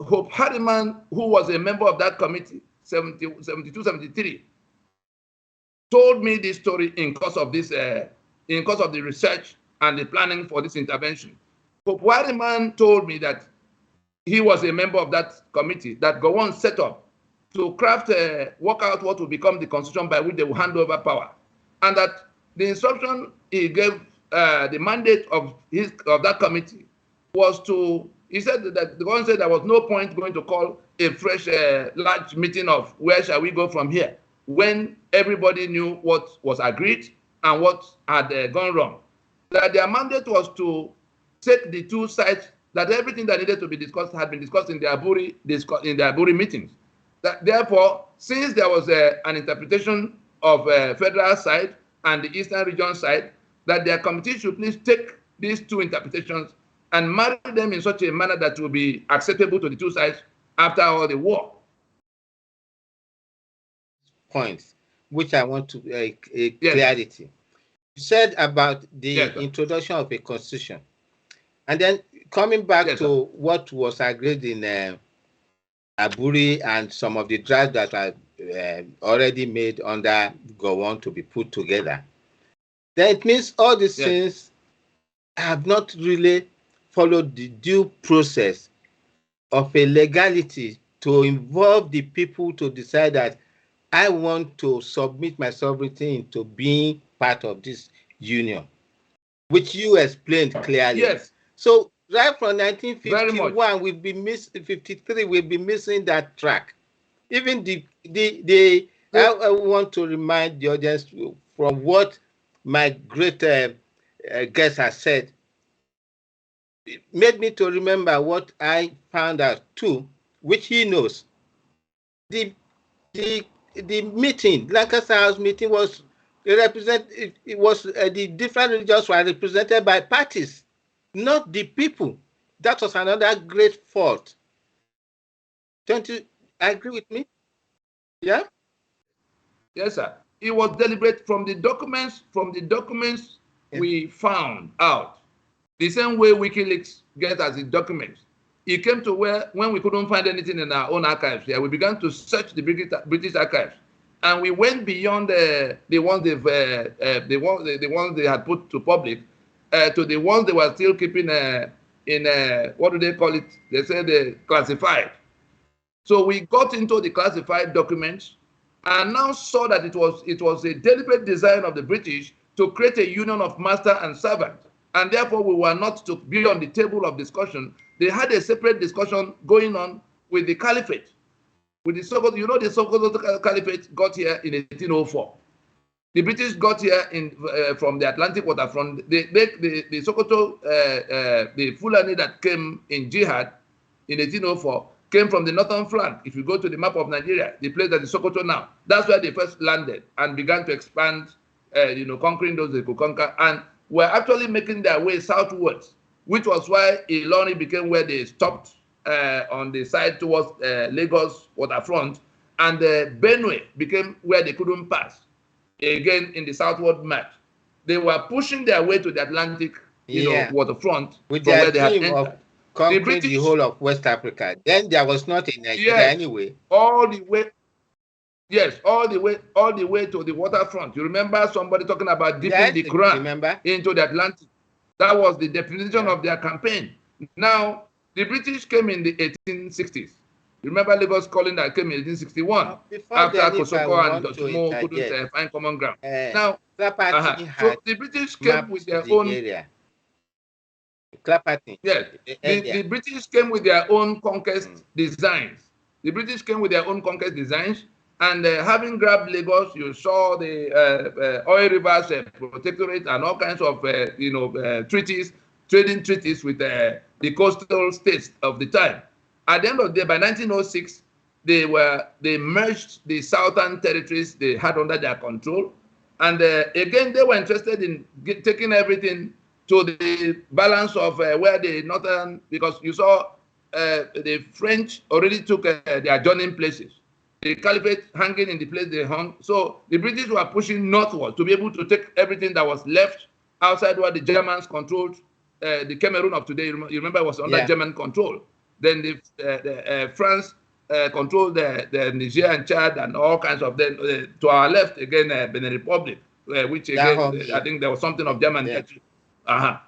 Hope Harriman, who was a member of that committee, 72-73, told me this story in course of this, in course of the research and the planning for this intervention. Hope Harriman told me that he was a member of that committee that Gowon set up to craft, work out what will become the constitution by which they will hand over power, and that the instruction he gave, the mandate of that committee was to. He said that the Gowon said there was no point going to call a fresh large meeting of where shall we go from here when everybody knew what was agreed and what had gone wrong. That their mandate was to take the two sides, that everything that needed to be discussed had been discussed in the Aburi meetings. That therefore, since there was an interpretation of federal side and the Eastern region side, that their committee should please take these two interpretations and marry them in such a manner that will be acceptable to the two sides after all the war. Points, which I want to clarity. You said about the introduction of a constitution, and then coming back to what was agreed in Aburi and some of the drafts that are already made under Gowon to be put together, then it means all these things have not really followed the due process of a legality to involve the people to decide that I want to submit my sovereignty into being part of this union, which you explained clearly. Yes. So right from 1951, we've been missing 53. We've been missing that track. Even I want to remind the audience from what my great guest has said. It made me to remember what I found out too, which he knows. The meeting, Lancaster House meeting, was the different regions were represented by parties, not the people. That was another great fault. Don't you agree with me? Yeah. Yes, sir. It was deliberate from the documents. We found out. The same way WikiLeaks gets as the documents. It came to where when we couldn't find anything in our own archives, we began to search the British archives, and we went beyond the ones the ones they had put to public to the ones they were still keeping in what do they call it? They said classified. So we got into the classified documents and now saw that it was a deliberate design of the British to create a union of master and servant. And therefore, we were not to be on the table of discussion. They had a separate discussion going on with the Caliphate. With the Sokoto, you know, the Sokoto Caliphate got here in 1804. The British got here from the Atlantic waterfront. The Sokoto, the Fulani that came in jihad in 1804 came from the northern flank. If you go to the map of Nigeria, the place that is Sokoto now, that's where they first landed and began to expand, conquering those they could conquer, and were actually making their way southwards, which was why Ilorin became where they stopped on the side towards Lagos waterfront, and Benue became where they couldn't pass, again in the southward march. They were pushing their way to the Atlantic waterfront with from their where they had dream entered. of conquering the whole of West Africa. Then there was not in Nigeria anyway. All the way to the waterfront. You remember somebody talking about dipping the Quran into the Atlantic? That was the definition of their campaign. Now, the British came in the 1860s. You remember Lagos calling that came in 1861 after Kosoko and Dutchmo couldn't find common ground. Now, so the British came with their own. Yes, the British came with their own conquest designs. The British came with their own conquest designs, and having grabbed Lagos, you saw the oil rivers protectorate and all kinds of treaties, trading treaties with the coastal states of the time. At the end of the day, by 1906, they merged the southern territories they had under their control, And again, they were interested in taking everything to the balance of where the northern, because you saw the French already took the adjoining places. The Caliphate hanging in the place they hung. So the British were pushing northward to be able to take everything that was left outside where the Germans controlled the Cameroon of today. You remember it was under German control. Then the France controlled the Niger and Chad and all kinds of them. To our left, again, Benin Republic, which again, I think there was something of German.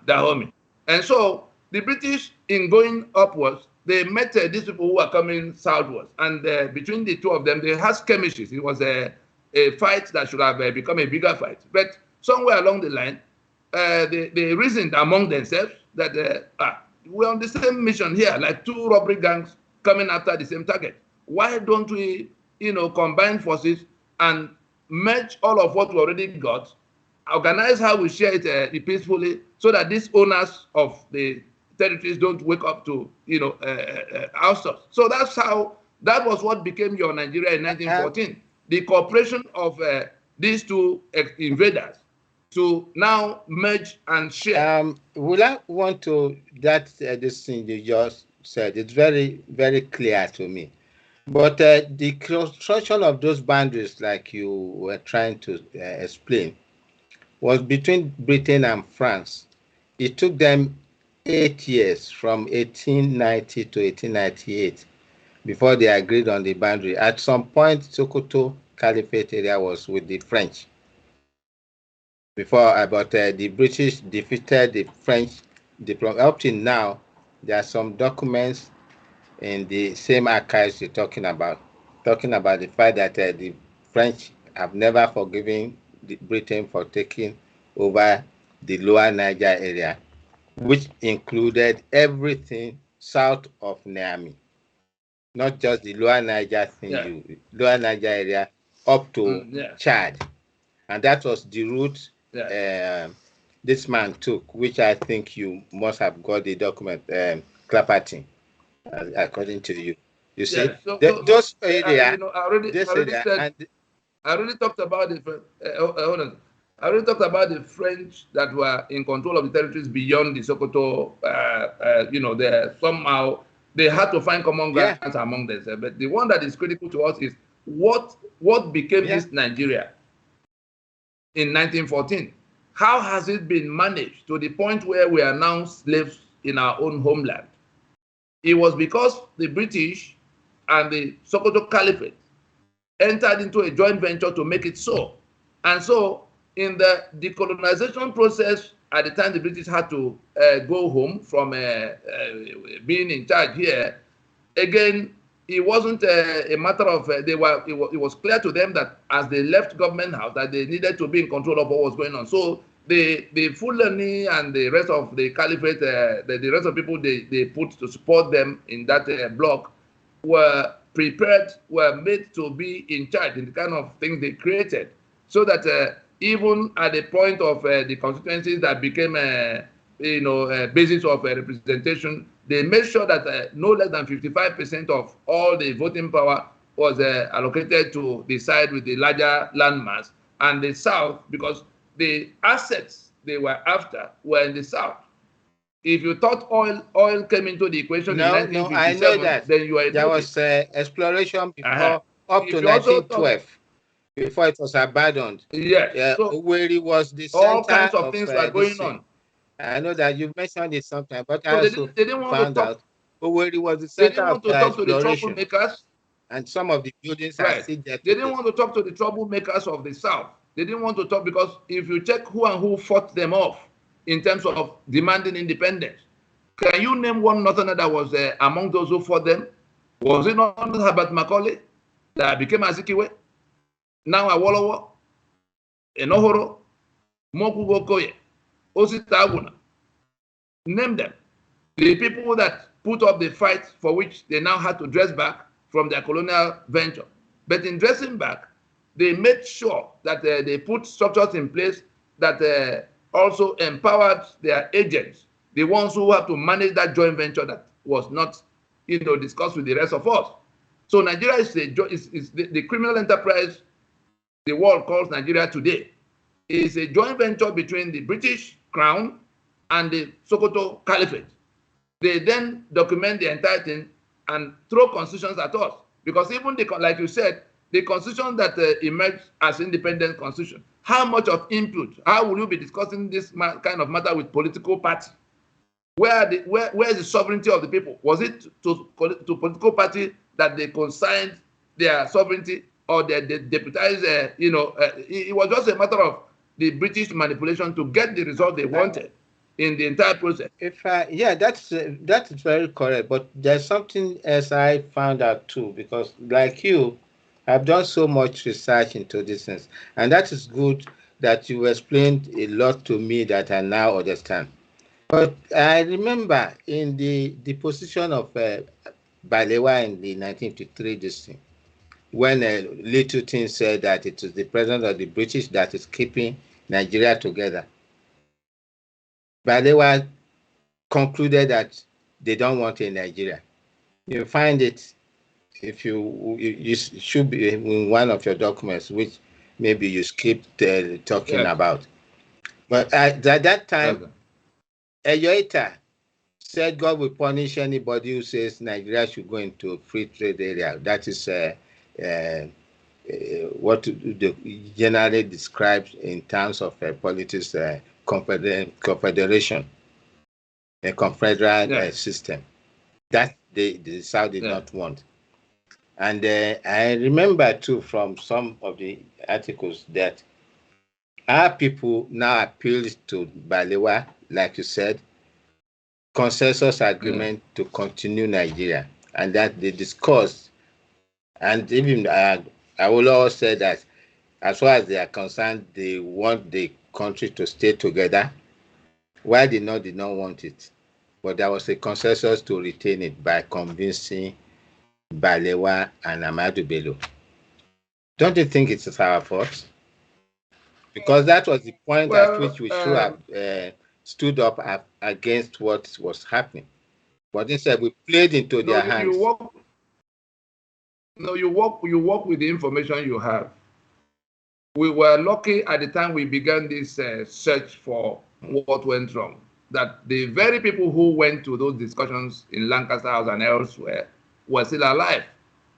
Dahomey. And so the British, in going upwards, they met these people who were coming southwards. And between the two of them, they had skirmishes. It was a fight that should have become a bigger fight. But somewhere along the line, they reasoned among themselves that we're on the same mission here, like two robbery gangs coming after the same target. Why don't we, combine forces and merge all of what we already got, organize how we share it peacefully, so that these owners of the territories don't wake up to, ousters. So that was what became your Nigeria in 1914. The cooperation of these two invaders to now merge and share. Will I want to, this thing you just said, it's very, very clear to me. But the construction of those boundaries, like you were trying to explain, was between Britain and France. It took them 8 years, from 1890 to 1898, before they agreed on the boundary. At some point, Sokoto Caliphate area was with the French. But the British defeated the French diplomat. Up till now, there are some documents in the same archives you're talking about the fact that the French have never forgiven Britain for taking over the lower Niger area, which included everything south of Niamey, not just the lower Niger thing, lower Niger area up to Chad. And that was the route this man took, which I think you must have got the document, Clapperton, according to you. You see, those area, I already talked about the. Hold on. I already talked about the French that were in control of the territories beyond the Sokoto. Somehow they had to find common ground among themselves. But the one that is critical to us is what became this Nigeria in 1914. How has it been managed to the point where we are now slaves in our own homeland? It was because the British and the Sokoto Caliphate entered into a joint venture to make it so. And so in the decolonization process, at the time the British had to go home from being in charge here, again, it wasn't a matter of, it was clear to them that as they left government house, that they needed to be in control of what was going on. So the Fulani and the rest of the Caliphate, the rest of people they put to support them in that block were prepared, were made to be in charge in the kind of things they created. So that even at the point of the constituencies that became a basis of representation, they made sure that no less than 55% of all the voting power was allocated to the side with the larger landmass, and the South, because the assets they were after were in the South. If you thought oil came into the equation in 1957, I know that. Then you are there was exploration before up to 1912. Before it was abandoned. Yes. So Owerri was the center all kinds of things were going on. I know that you mentioned it sometime, but so I also found out Owerri was the center of the exploration. To the troublemakers. And some of the buildings are still there. They didn't want to talk to the troublemakers of the South. They didn't want to talk because if you check who and who fought them off in terms of demanding independence, can you name one Northerner that was among those who fought them? Was it not Herbert Macaulay that became Azikiwe? Now Awolowo, Enohoro, Mokugo Koye, Osita Aguna. Name them. The people that put up the fight for which they now had to dress back from their colonial venture. But in dressing back, they made sure that they put structures in place that also empowered their agents, the ones who have to manage that joint venture that was not, discussed with the rest of us. So Nigeria is the criminal enterprise the world calls Nigeria today is a joint venture between the British Crown and the Sokoto Caliphate. They then document the entire thing and throw constitutions at us. Because even, like you said, the constitution that emerged as independent constitution, how much of input, how will you be discussing this kind of matter with political party? Where is the sovereignty of the people? Was it to political party that they consigned their sovereignty, or they deputized, it was just a matter of the British manipulation to get the result they wanted in the entire process. Yeah, that's very correct. But there's something else I found out too, because like you, I've done so much research into this things, and that is good that you explained a lot to me that I now understand. But I remember in the position of Balewa in the 1953 this thing, when Little Thing said that it is the president of the British that is keeping Nigeria together. Balewa concluded that they don't want a Nigeria. You find it, if you should be in one of your documents, which maybe you skipped talking about. But at that time, Eyoita said God will punish anybody who says Nigeria should go into a free trade area. That is what generally described in terms of politics, confederation, a confederal system. That the South did not want. And I remember too from some of the articles that our people now appealed to Balewa, like you said, consensus agreement to continue Nigeria, and that they discussed, and even Awolowo said that as far as they are concerned, they want the country to stay together. Why did not want it? But there was a consensus to retain it by convincing Balewa and Ahmadu Bello. Don't you think it's our fault? Because that was the point at which we should have stood up against what was happening. But instead, we played into their hands. You work with the information you have. We were lucky at the time we began this search for what went wrong, that the very people who went to those discussions in Lancaster House and elsewhere were still alive.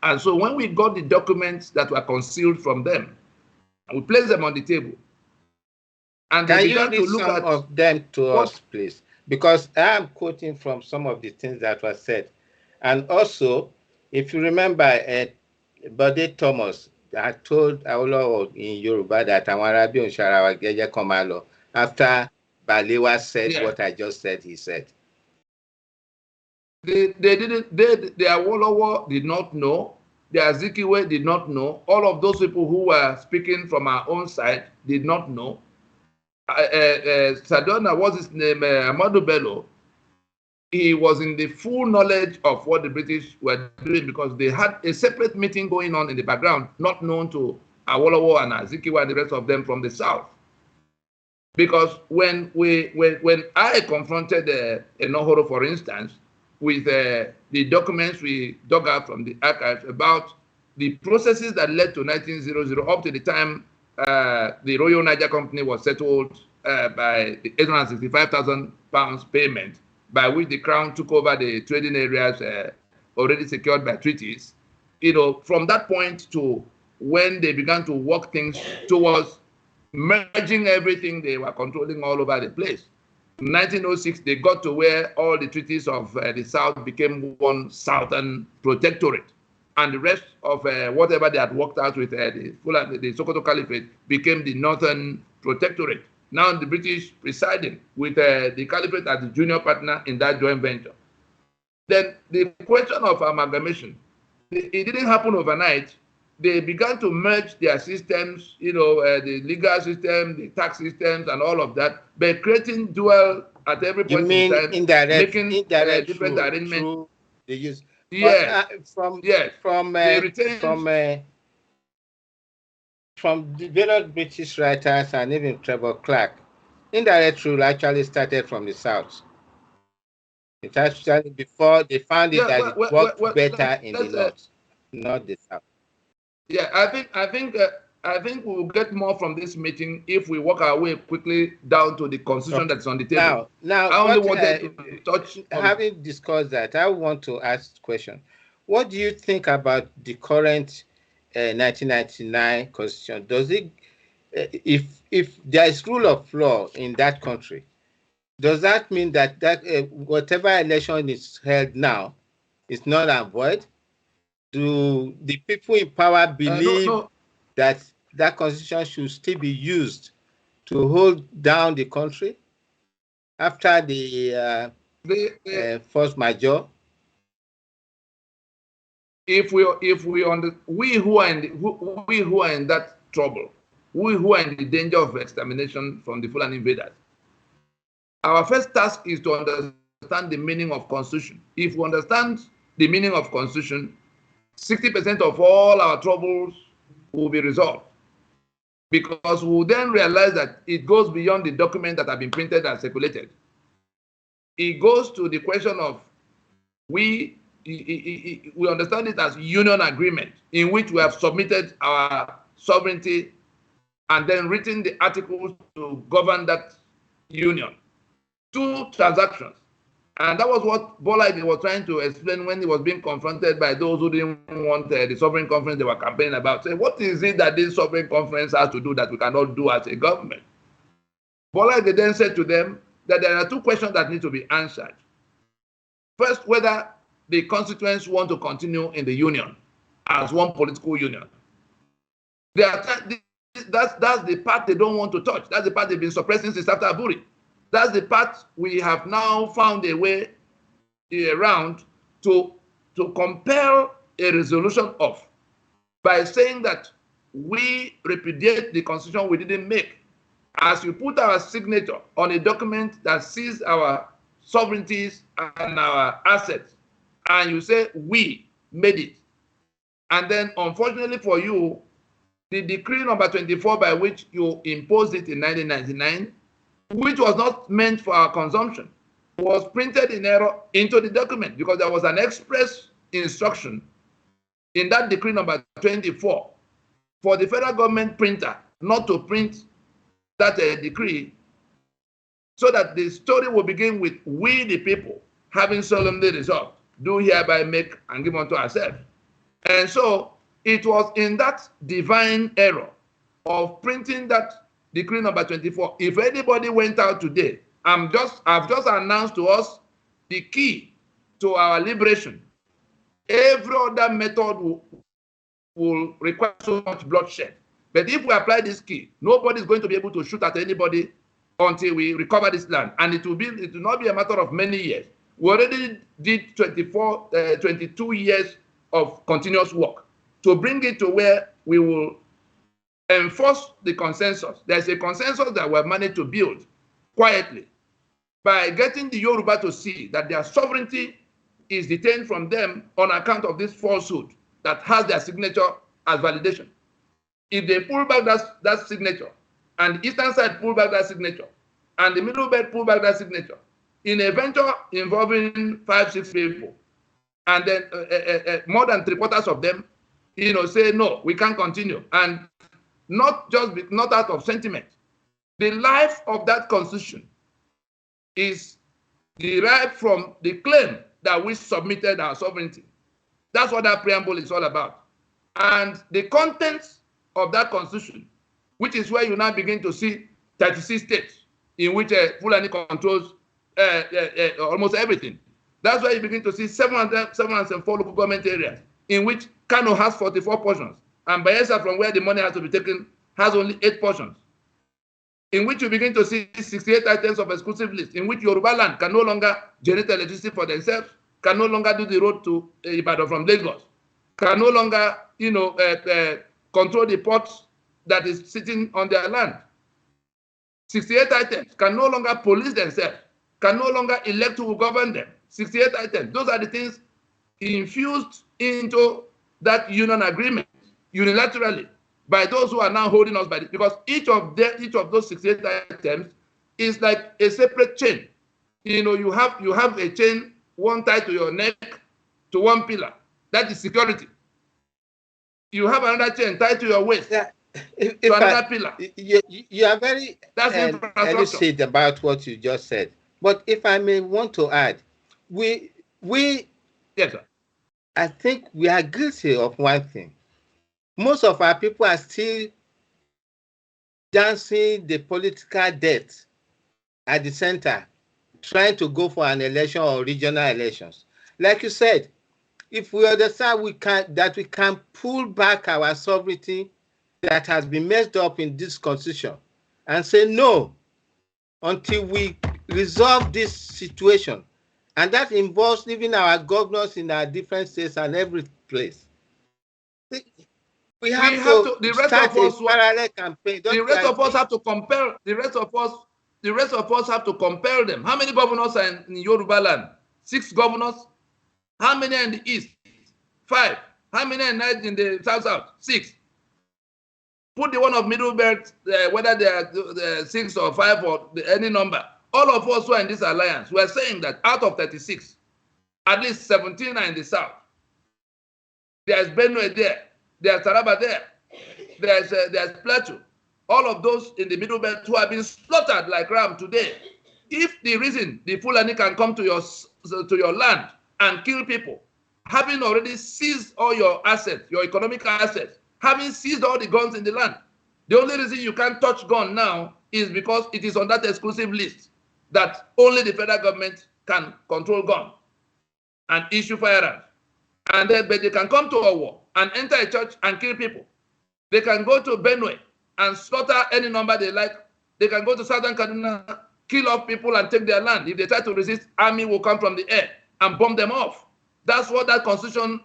And so when we got the documents that were concealed from them, we placed them on the table. And can you read some of them to us, please? Because I am quoting from some of the things that were said. And also, if you remember, Bode Thomas had told Awolowo in Yoruba that Awarabi Onsharawa Geje Komalo, after Balewa said what I just said, he said. The Awolowo did not know. The Azikiwe did not know. All of those people who were speaking from our own side did not know. Sadona, what's his name? Ahmadu Bello. He was in the full knowledge of what the British were doing, because they had a separate meeting going on in the background, not known to Awolowo and Azikiwe and the rest of them from the South. Because when I confronted Enohoro, for instance, with the documents we dug out from the archives about the processes that led to 1900 up to the time the Royal Niger Company was settled by the £865,000 payment, by which the Crown took over the trading areas already secured by treaties. From that point to when they began to work things towards merging everything they were controlling all over the place. In 1906, they got to where all the treaties of the South became one Southern protectorate, and the rest of whatever they had worked out with the Sokoto Caliphate became the Northern protectorate. Now the British presiding with the Caliphate as the junior partner in that joint venture. Then the question of amalgamation, it didn't happen overnight. They began to merge their systems, the legal system, the tax systems, and all of that, by creating dual at every point in time, making different arrangements. They use from the various British writers and even Trevor Clark, indirect rule actually started from the South. It actually, before they found it that it worked better in the North, not the South. Yeah, I think I think we will get more from this meeting if we work our way quickly down to the constitution that's on the table. Now, I only wanted to touch on... Having discussed that, I want to ask a question. What do you think about the current 1999 constitution? Does it, if there is rule of law in that country, does that mean that whatever election is held now is null and void? Do the people in power believe that that constitution should still be used to hold down the country after the force majeure? We who are in that trouble, we who are in the danger of extermination from the Fulani invaders, our first task is to understand the meaning of constitution. If we understand the meaning of constitution, 60% of all our troubles will be resolved, because we will then realize that it goes beyond the document that have been printed and circulated. It goes to the question of we understand it as union agreement, in which we have submitted our sovereignty and then written the articles to govern that union. Two transactions. And that was what Bola was trying to explain when he was being confronted by those who didn't want the sovereign conference they were campaigning about. Say, what is it that this sovereign conference has to do that we cannot do as a government? Bola then said to them that there are two questions that need to be answered. First, whether the constituents want to continue in the union as one political union. That's the part they don't want to touch. That's the part they've been suppressing since after Aburi. That's the part we have now found a way around to compel a resolution of, by saying that we repudiate the constitution we didn't make. As you put our signature on a document that sees our sovereignties and our assets, and you say we made it, and then unfortunately for you, the decree number 24 by which you imposed it in 1999, which was not meant for our consumption, was printed in error into the document, because there was an express instruction in that decree number 24 for the federal government printer not to print that decree, so that the story will begin with we the people having solemnly resolved, do hereby make and give unto ourselves. And so it was in that divine error of printing that decree number 24. If anybody went out today, I've just announced to us the key to our liberation. Every other method will require so much bloodshed. But if we apply this key, nobody is going to be able to shoot at anybody until we recover this land. And it will not be a matter of many years. We already did 22 years of continuous work to bring it to where we will enforce the consensus. There's a consensus that we've managed to build quietly by getting the Yoruba to see that their sovereignty is detained from them on account of this falsehood that has their signature as validation. If they pull back that signature, and the eastern side pull back that signature, and the middle belt pull back that signature, in a venture involving 5-6 people, and then more than 3/4 of them, say no, we can't continue, and not out of sentiment. The life of that constitution is derived from the claim that we submitted our sovereignty. That's what that preamble is all about. And the contents of that constitution, which is where you now begin to see 36 states in which Fulani controls almost everything. That's why you begin to see 704 local government areas in which Kano has 44 portions, and Bayelsa, from where the money has to be taken, has only 8 portions. In which you begin to see 68 items of exclusive list, in which Yoruba land can no longer generate electricity for themselves, can no longer do the road to Ibadan from Lagos, can no longer, control the ports that is sitting on their land. 68 items can no longer police themselves, can no longer elect who will govern them. 68 items. Those are the things infused into that union agreement unilaterally by those who are now holding us by it, because each of those 68 items is like a separate chain. You have a chain, one tied to your neck to one pillar. That is security. You have another chain tied to your waist. Yeah. if another pillar. You are very elucid about what you just said. But if I may want to add, we yes, sir. I think we are guilty of one thing. Most of our people are still dancing the political death at the center, trying to go for an election or regional elections. Like you said, if we understand we can pull back our sovereignty that has been messed up in this constitution and say no until we resolve this situation, and that involves even our governors in our different states and every place. We have to the rest start of us, a parallel campaign. The rest of us have to compel. The rest of us have to compel them. How many governors are in Yoruba land? 6 governors. How many are in the east? 5. How many are in the south? 6. Put the one of middle belt, whether they are 6 or 5 or any number. All of us who are in this alliance, we are saying that out of 36, at least 17 are in the south. There's Benue there. There's Taraba there. There's Plateau. All of those in the middle belt who have been slaughtered like ram today. If the reason the Fulani can come to your land and kill people, having already seized all your assets, your economic assets, having seized all the guns in the land, the only reason you can't touch gun now is because it is on that exclusive list that only the federal government can control gun and issue firearms. And then, but they can come to a war and enter a church and kill people. They can go to Benue and slaughter any number they like. They can go to Southern Kaduna, kill off people and take their land. If they try to resist, army will come from the air and bomb them off. That's what that constitution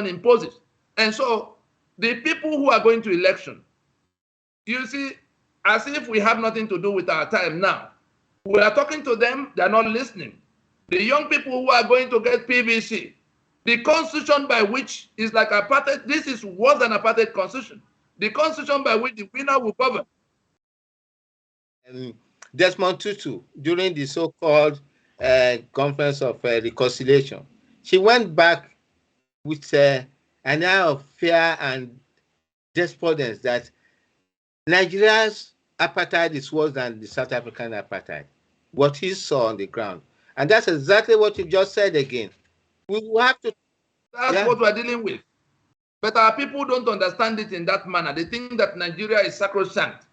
imposes. And so the people who are going to election, you see, as if we have nothing to do with our time now. We are talking to them, they are not listening. The young people who are going to get PVC, the constitution by which is like apartheid, this is worse than apartheid constitution. The constitution by which the winner will govern. Desmond Tutu, during the so-called conference of reconciliation, she went back with an air of fear and despondence that Nigeria's apartheid is worse than the South African apartheid, what he saw on the ground. And that's exactly what you just said again. We will have to... That's what we're dealing with. But our people don't understand it in that manner. They think that Nigeria is sacrosanct.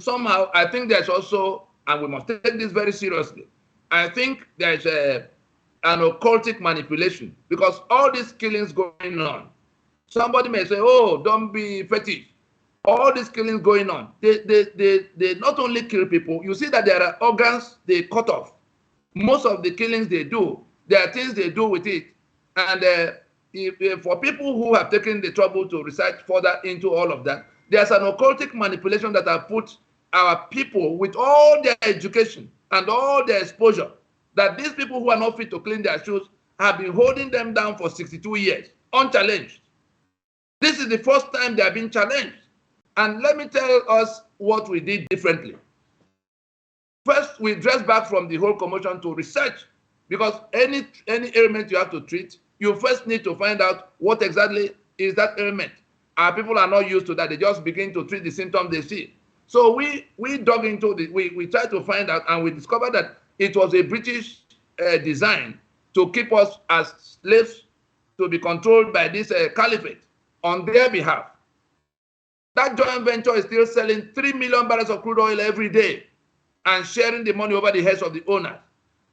Somehow, I think there's also, and we must take this very seriously, I think there's an occultic manipulation, because all these killings going on, somebody may say, oh, don't be fetish. All these killings going on, they not only kill people, you see that there are organs they cut off. Most of the killings they do, there are things they do with it. And for people who have taken the trouble to research further into all of that, there's an occultic manipulation that have put our people with all their education and all their exposure, that these people who are not fit to clean their shoes have been holding them down for 62 years, unchallenged. This is the first time they have been challenged. And let me tell us what we did differently. First, we dressed back from the whole commotion to research, because any ailment you have to treat, you first need to find out what exactly is that ailment. Our people are not used to that. They just begin to treat the symptoms they see. So we dug into the, we tried to find out, and we discovered that it was a British design to keep us as slaves, to be controlled by this caliphate on their behalf. That joint venture is still selling 3 million barrels of crude oil every day and sharing the money over the heads of the owners.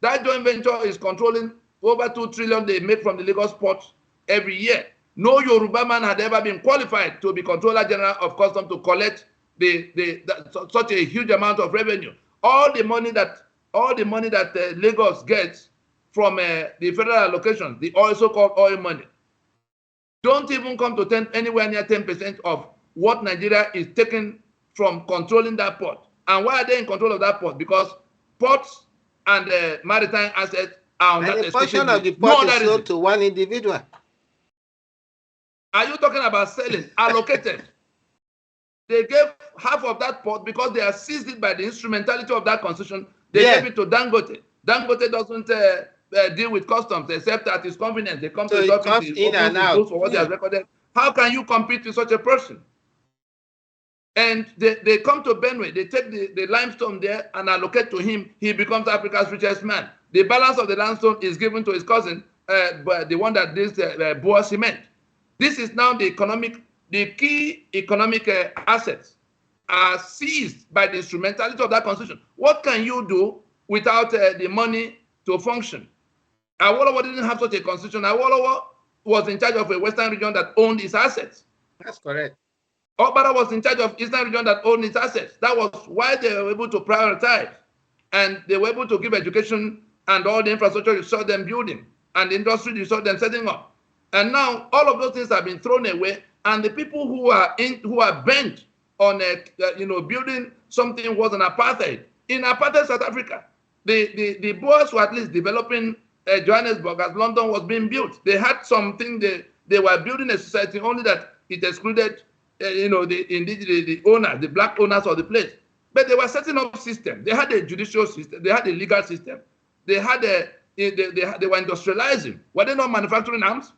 That joint venture is controlling over 2 trillion they make from the Lagos port every year. No Yoruba man had ever been qualified to be Controller General of Customs to collect such a huge amount of revenue. All the money that Lagos gets from the federal allocation, the so-called oil money, don't even come to anywhere near 10% of what Nigeria is taking from controlling that port. And why are they in control of that port? Because ports and maritime assets are on that. A portion of the port is sold to one individual. Are you talking about selling? Allocated. They gave half of that port because they are seized it by the instrumentality of that constitution. They gave it to Dangote. Dangote doesn't deal with customs except at his convenience. They come to the office in and out for what they have recorded. How can you compete with such a person? And they come to Benue, they take the limestone there and allocate to him. He becomes Africa's richest man. The balance of the limestone is given to his cousin, the one that does Boer cement. This is now the key economic assets are seized by the instrumentality of that constitution. What can you do without the money to function? Awolowo didn't have such a constitution. Awolowo was in charge of a western region that owned its assets. That's correct. Obara was in charge of eastern region that owned its assets. That was why they were able to prioritize, and they were able to give education and all the infrastructure you saw them building, and the industry you saw them setting up. And now all of those things have been thrown away, and the people who are bent on building something was an apartheid. In apartheid South Africa, the Boers were at least developing Johannesburg as London was being built. They had something, they were building a society, only that it excluded the owners, the black owners of the place. But they were setting up systems. They had a judicial system, they had a legal system, they were industrializing. Were they not manufacturing arms?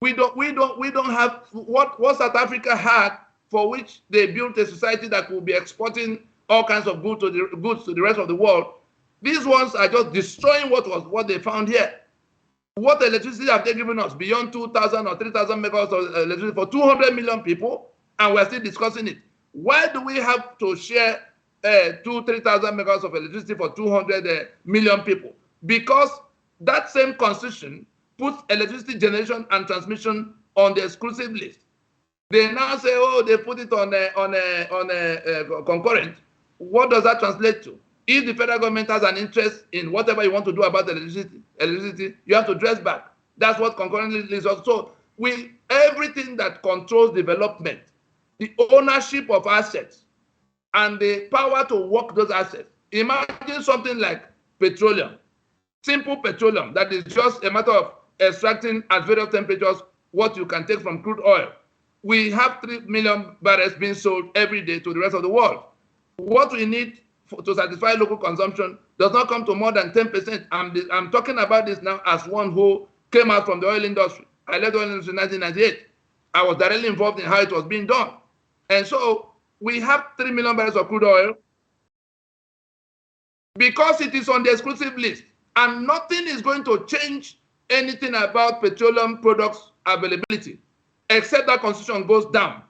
We don't have what South Africa had, for which they built a society that will be exporting all kinds of goods to the rest of the world. These ones are just destroying what they found here. What electricity have they given us? Beyond 2,000 or 3,000 megawatts of electricity for 200 million people, and we're still discussing it. Why do we have to share 3,000 megawatts of electricity for 200 million people? Because that same constitution puts electricity generation and transmission on the exclusive list. They now say, oh, they put it on a concurrent. What does that translate to? If the federal government has an interest in whatever you want to do about electricity, you have to dress back. That's what concurrently is also. Everything that controls development, the ownership of assets, and the power to work those assets. Imagine something like petroleum, simple petroleum, that is just a matter of extracting at various temperatures what you can take from crude oil. We have 3 million barrels being sold every day to the rest of the world. What we need to satisfy local consumption does not come to more than 10%. I'm talking about this now as one who came out from the oil industry. I left the oil industry in 1998. I was directly involved in how it was being done. And so we have 3 million barrels of crude oil because it is on the exclusive list. And nothing is going to change anything about petroleum products availability, except that constitution goes down.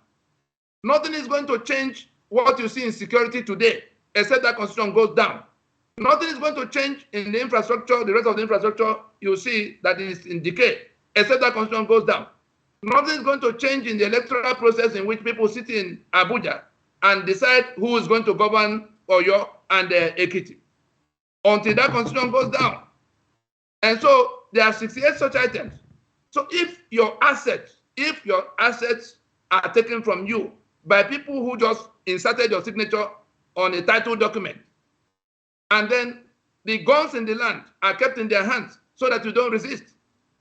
Nothing is going to change what you see in security today, except that constitution goes down. Nothing is going to change in the infrastructure, the rest of the infrastructure you see that is in decay, except that constitution goes down. Nothing is going to change in the electoral process in which people sit in Abuja and decide who is going to govern Oyo and Ekiti, until that constitution goes down. And so there are 68 such items. So if your assets are taken from you by people who just inserted your signature on a title document, and then the guns in the land are kept in their hands so that you don't resist,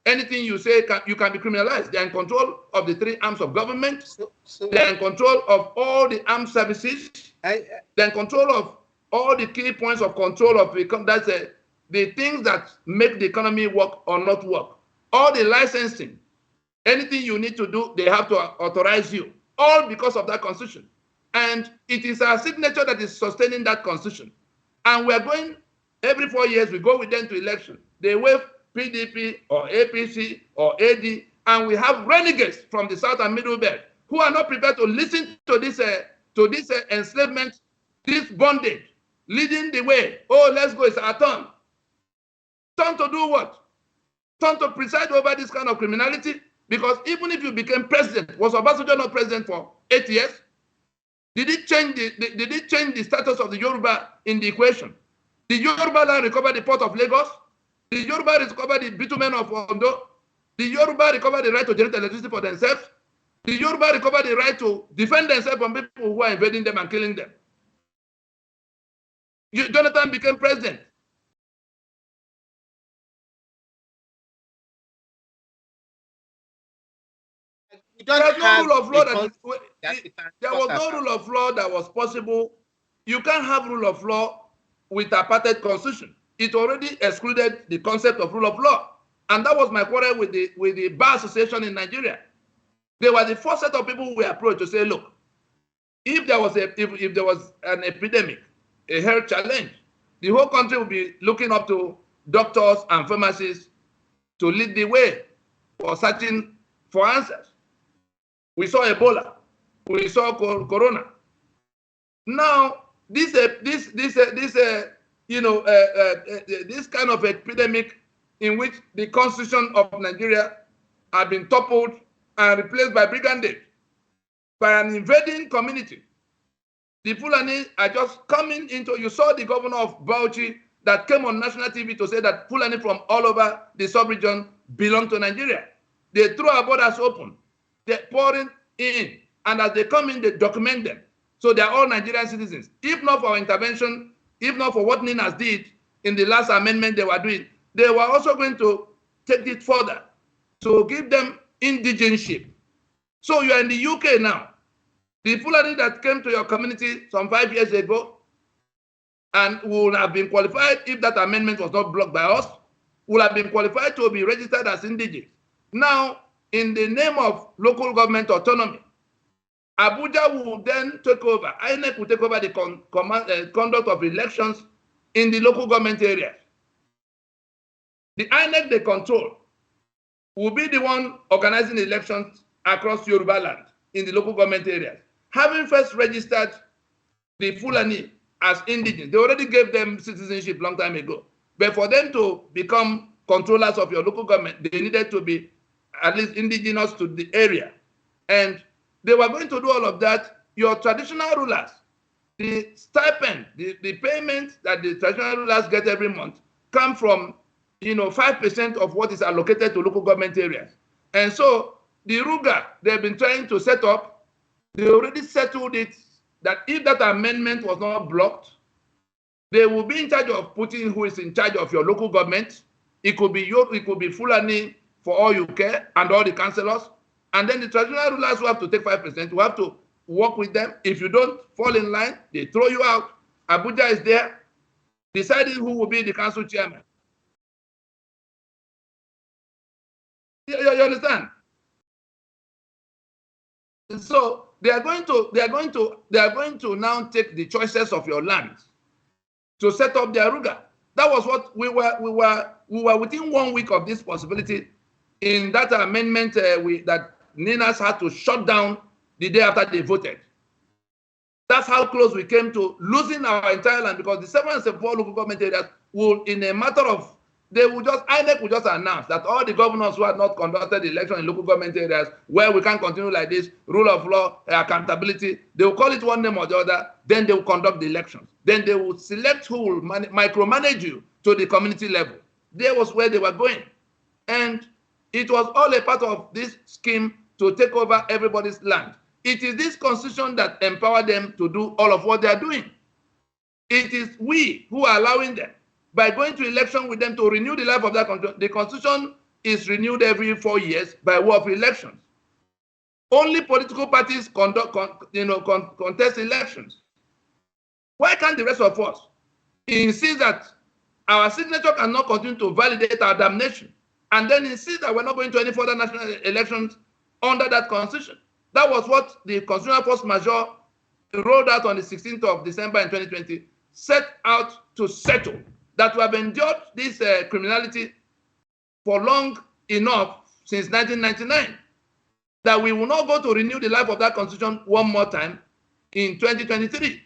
anything you say, you can be criminalized. They're in control of the 3 arms of government. They're in control of all the armed services. They're in control of all the key points of control of the things that make the economy work or not work. All the licensing, anything you need to do, they have to authorize you, all because of that constitution. And it is our signature that is sustaining that constitution. And we're going, every 4 years, we go with them to election. They wave PDP or APC or AD, and we have renegades from the South and Middle Belt who are not prepared to listen to this enslavement, this bondage, leading the way. Oh, let's go, it's our turn. Turn to do what? Turn to preside over this kind of criminality? Because even if you became president, was Obasanjo not president for 8 years? Did it change the status of the Yoruba in the equation? Did Yoruba land recover the port of Lagos? Did Yoruba recover the bitumen of Ondo? Did Yoruba recover the right to generate electricity for themselves? Did Yoruba recover the right to defend themselves from people who are invading them and killing them? Jonathan became president. There was no rule of law there was no rule of law that was possible. You can't have rule of law with apartheid constitution. It already excluded the concept of rule of law. And that was my quarrel with the Bar Association in Nigeria. They were the first set of people we approached to say, look, if there was an epidemic, a health challenge, the whole country would be looking up to doctors and pharmacists to lead the way for searching for answers. We saw Ebola, we saw Corona. Now, this kind of epidemic in which the constitution of Nigeria had been toppled and replaced by brigandage, by an invading community. The Fulani are just coming into, you saw the governor of Bauchi that came on national TV to say that Fulani from all over the sub-region belong to Nigeria. They throw our borders open. They're pouring in. And as they come in, they document them. So they're all Nigerian citizens. If not for our intervention, if not for what NINAS did in the last amendment they were doing, they were also going to take it further to give them indigenship. So you are in the UK now. The Fulani that came to your community some 5 years ago and would have been qualified if that amendment was not blocked by us, would have been qualified to be registered as indigenous. Now, in the name of local government autonomy, Abuja will then take over, INEC will take over the conduct of elections in the local government areas. The INEC they control will be the one organizing elections across Yoruba land in the local government areas. Having first registered the Fulani as indigenous, they already gave them citizenship long time ago. But for them to become controllers of your local government, they needed to be at least indigenous to the area. And they were going to do all of that. Your traditional rulers, the stipend, the payment that the traditional rulers get every month come from 5% of what is allocated to local government areas. And so the Ruga they've been trying to set up, they already settled it that if that amendment was not blocked, they will be in charge of putting who is in charge of your local government. It could be Fulani for all you care and all the councillors. And then the traditional rulers who have to take 5%, who have to work with them. If you don't fall in line, they throw you out. Abuja is there deciding who will be the council chairman. You understand? So they are going to now take the choices of your land to set up their Ruga. That was what we were within 1 week of this possibility in that amendment that NINAS had to shut down the day after they voted. That's how close we came to losing our entire land, because the 7 and 74 local government areas will, in a matter of, INEC will just announce that all the governors who had not conducted the election in local government areas where we can't continue like this, rule of law, accountability, they will call it one name or the other, then they will conduct the elections. Then they will select who will micromanage you to the community level. There was where they were going. And it was all a part of this scheme to take over everybody's land. It is this constitution that empowered them to do all of what they are doing. It is we who are allowing them, by going to election with them, to renew the life of that constitution. The constitution is renewed every 4 years by way of elections. Only political parties contest elections. Why can't the rest of us insist that our signature cannot continue to validate our damnation, and then insist that we're not going to any further national elections under that constitution? That was what the constitutional force majeure rolled out on the 16th of December in 2020, set out to settle. That we have endured this criminality for long enough, since 1999, that we will not go to renew the life of that constitution one more time in 2023.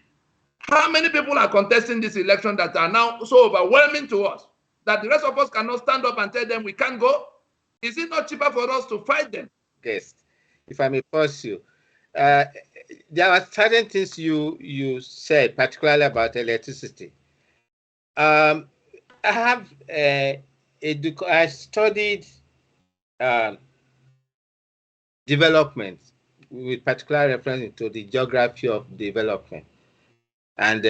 How many people are contesting this election that are now so overwhelming to us that the rest of us cannot stand up and tell them we can't go? Is it not cheaper for us to fight them? Yes, if I may pause you. There are certain things you said, particularly about electricity. I studied development with particular reference to the geography of development, and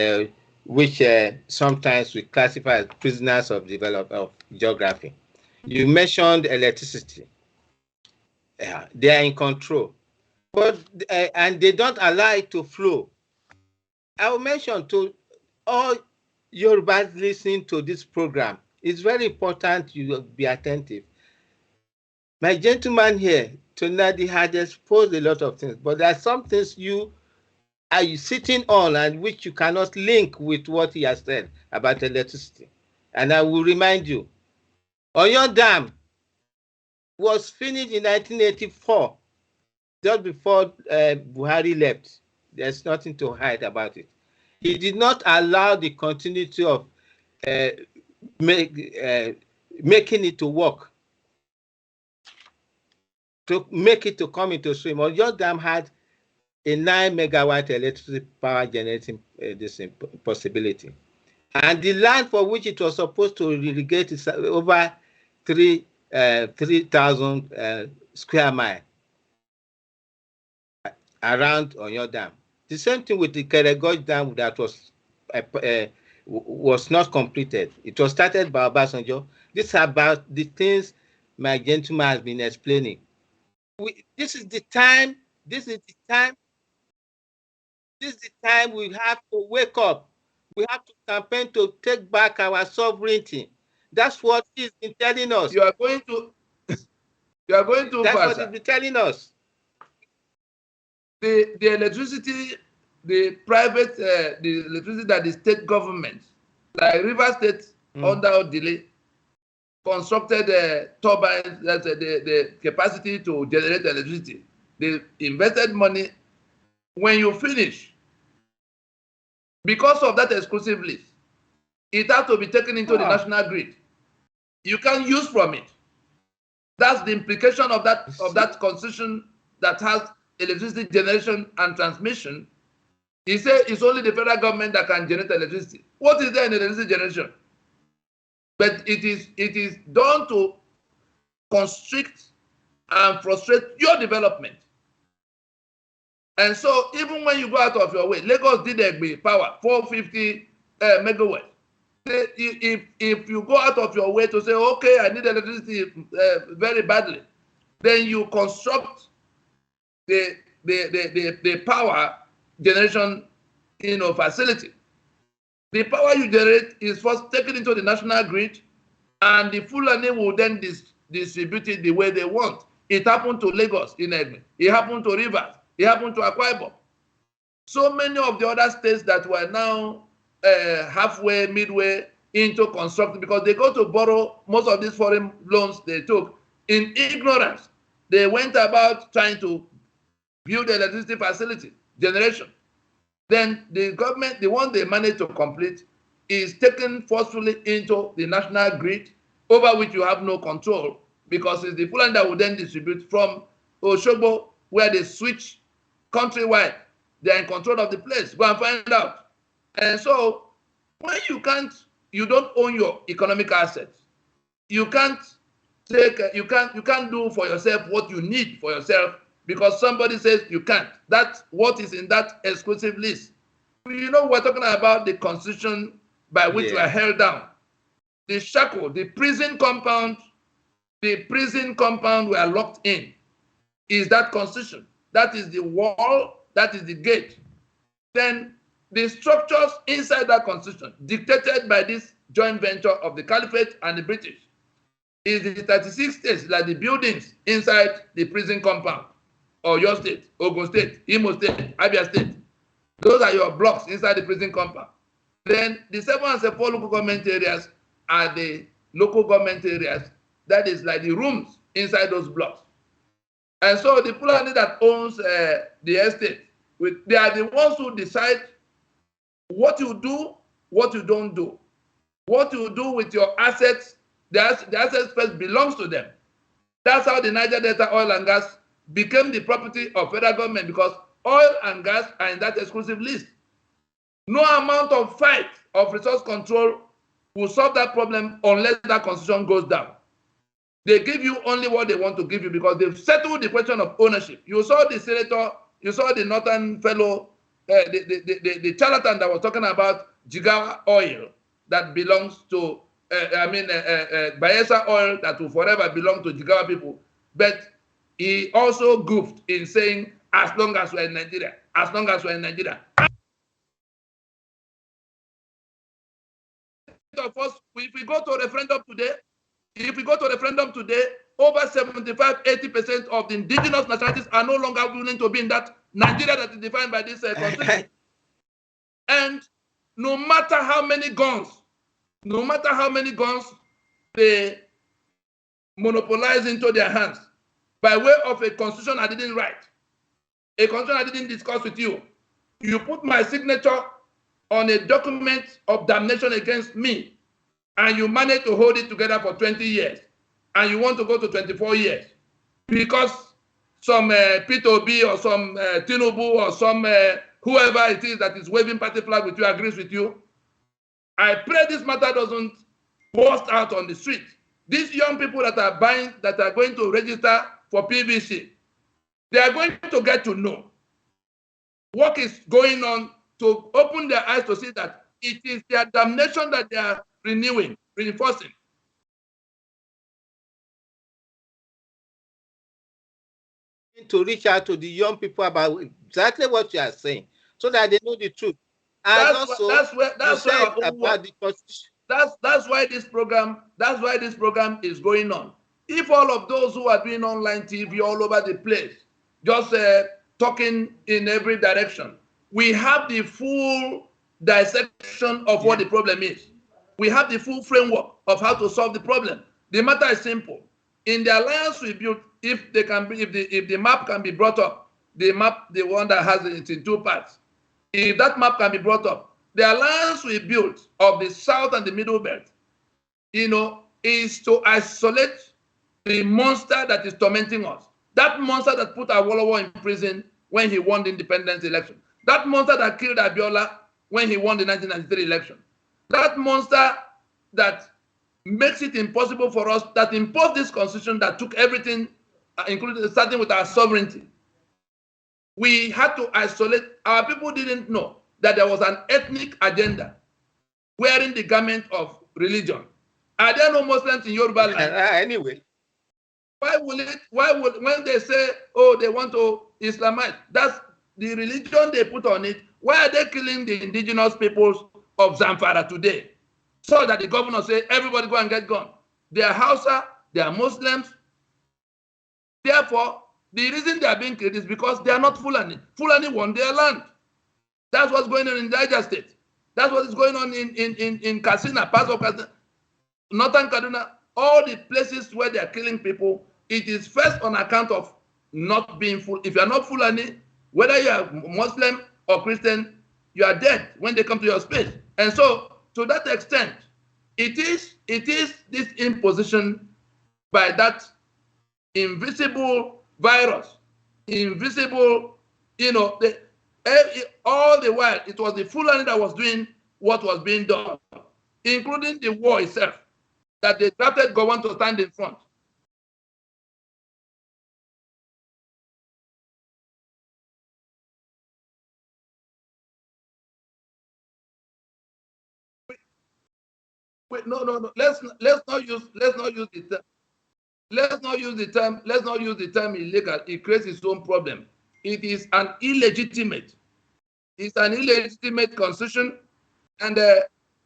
which sometimes we classify as prisoners of geography. You mentioned electricity. They are in control, but and they don't allow it to flow. I will mention to all Yorubas listening to this program, it's very important you be attentive My gentleman here, Nnadi, had exposed a lot of things, but there are some things you are sitting on and which you cannot link with what he has said about electricity. And I will remind you, Oyo Dam was finished in 1984, just before Buhari left. There's nothing to hide about it. He did not allow the continuity of making it to work, to make it to come into stream. Oyo Dam had a 9 megawatt electricity power generating possibility. And the land for which it was supposed to irrigate is over 3,000 square miles around Oyo Dam. The same thing with the Keregoj Dam that was not completed. It was started by Obasanjo. This is about the things my gentleman has been explaining. This is the time we have to wake up. We have to campaign to take back our sovereignty. That's what he's been telling us. You are going too That's fast. what he's been telling us. The electricity, the private, the electricity that the state government, like River State, under delay, constructed turbines, that's the capacity to generate electricity. They invested money. When you finish, because of that exclusive list, it has to be taken into the national grid. You can't use from it. That's the implication of that constitution that has electricity generation and transmission. He said it's only the federal government that can generate electricity. What is there in electricity generation? But it is done to constrict and frustrate your development. And so even when you go out of your way, Lagos did a power 450 megawatts. If you go out of your way to say, okay, I need electricity very badly, then you construct the power generation facility. The power you generate is first taken into the national grid, and the Fulani will then distribute it the way they want. It happened to Lagos in Egbe. It happened to Rivers. It happened to Akwa Ibom. So many of the other states that were now halfway, midway into construction, because they go to borrow most of these foreign loans they took in ignorance. They went about trying to build electricity facility, generation. Then the government, the one they managed to complete, is taken forcefully into the national grid, over which you have no control, because it's the Fulani that will then distribute from Oshogbo, where they switch countrywide. They are in control of the place. Go and find out. And so when you don't own your economic assets, you can't do for yourself what you need for yourself, because somebody says you can't. That's what is in that exclusive list. We're talking about the constitution by which we are held down. The shackle, the prison compound we are locked in is that constitution. That is the wall, that is the gate. Then the structures inside that constitution, dictated by this joint venture of the Caliphate and the British, is the 36 states, like the buildings inside the prison compound, or your state, Ogun State, Imo State, Abia State. Those are your blocks inside the prison compound. Then the 7 and 4 local government areas are the local government areas, that is like the rooms inside those blocks. And so the Fulani that owns the estate, they are the ones who decide what you do, what you don't do. What you do with your assets, the assets first belongs to them. That's how the Niger Delta oil and gas became the property of federal government, because oil and gas are in that exclusive list. No amount of fight of resource control will solve that problem unless that constitution goes down. They give you only what they want to give you, because they've settled the question of ownership. You saw the senator, you saw the northern fellow, the charlatan that was talking about Jigawa oil that belongs to, Bayelsa oil that will forever belong to Jigawa people. But he also goofed in saying, as long as we're in Nigeria, as long as we're in Nigeria. Of us, if we go to a referendum today, over 75–80% of the indigenous nationalities are no longer willing to be in that Nigeria that is defined by this constitution. And no matter how many guns they monopolize into their hands by way of a constitution I didn't write, a constitution I didn't discuss with you, you put my signature on a document of damnation against me, and you manage to hold it together for 20 years, and you want to go to 24 years, because some P2B or some Tinubu or some whoever it is that is waving party flag with you agrees with you. I pray this matter doesn't burst out on the street. These young people that are buying, that are going to register for PVC, they are going to get to know what is going on, to open their eyes to see that it is their damnation that they are reinforcing. To reach out to the young people about exactly what you are saying, so that they know the truth. And that's also, that's why about the constitution. That's why this program is going on. If all of those who are doing online TV all over the place, just talking in every direction, we have the full dissection of what the problem is. We have the full framework of how to solve the problem. The matter is simple. In the alliance we built, if the map can be brought up, the one that has it in two parts, if that map can be brought up, the alliance we built of the South and the Middle Belt, is to isolate the monster that is tormenting us. That monster that put Awolowo in prison when he won the independence election. That monster that killed Abiola when he won the 1993 election. That monster that makes it impossible for us, that imposed this constitution that took everything, including starting with our sovereignty. We had to isolate. Our people didn't know that there was an ethnic agenda wearing the garment of religion. Are there no Muslims in Yoruba land? Anyway. Why would, when they say, oh, they want to Islamize, that's the religion they put on it. Why are they killing the indigenous peoples of Zamfara today? So that the governor say, everybody go and get gun. They are Hausa, they are Muslims. Therefore, the reason they are being killed is because they are not Fulani. Fulani won their land. That's what's going on in Niger State. That's what is going on in Katsina, parts of Katsina, Northern Kaduna, all the places where they are killing people. It is first on account of not being full. If you are not Fulani, whether you are Muslim or Christian, you are dead when they come to your space. And so, to that extent, it is this imposition by that invisible virus, invisible, all the while, it was the Fulani that was doing what was being done, including the war itself, that they drafted Gowon to stand in front. Wait, no. Let's not use the term illegal. It creates its own problem. It is an illegitimate. It's an illegitimate constitution, and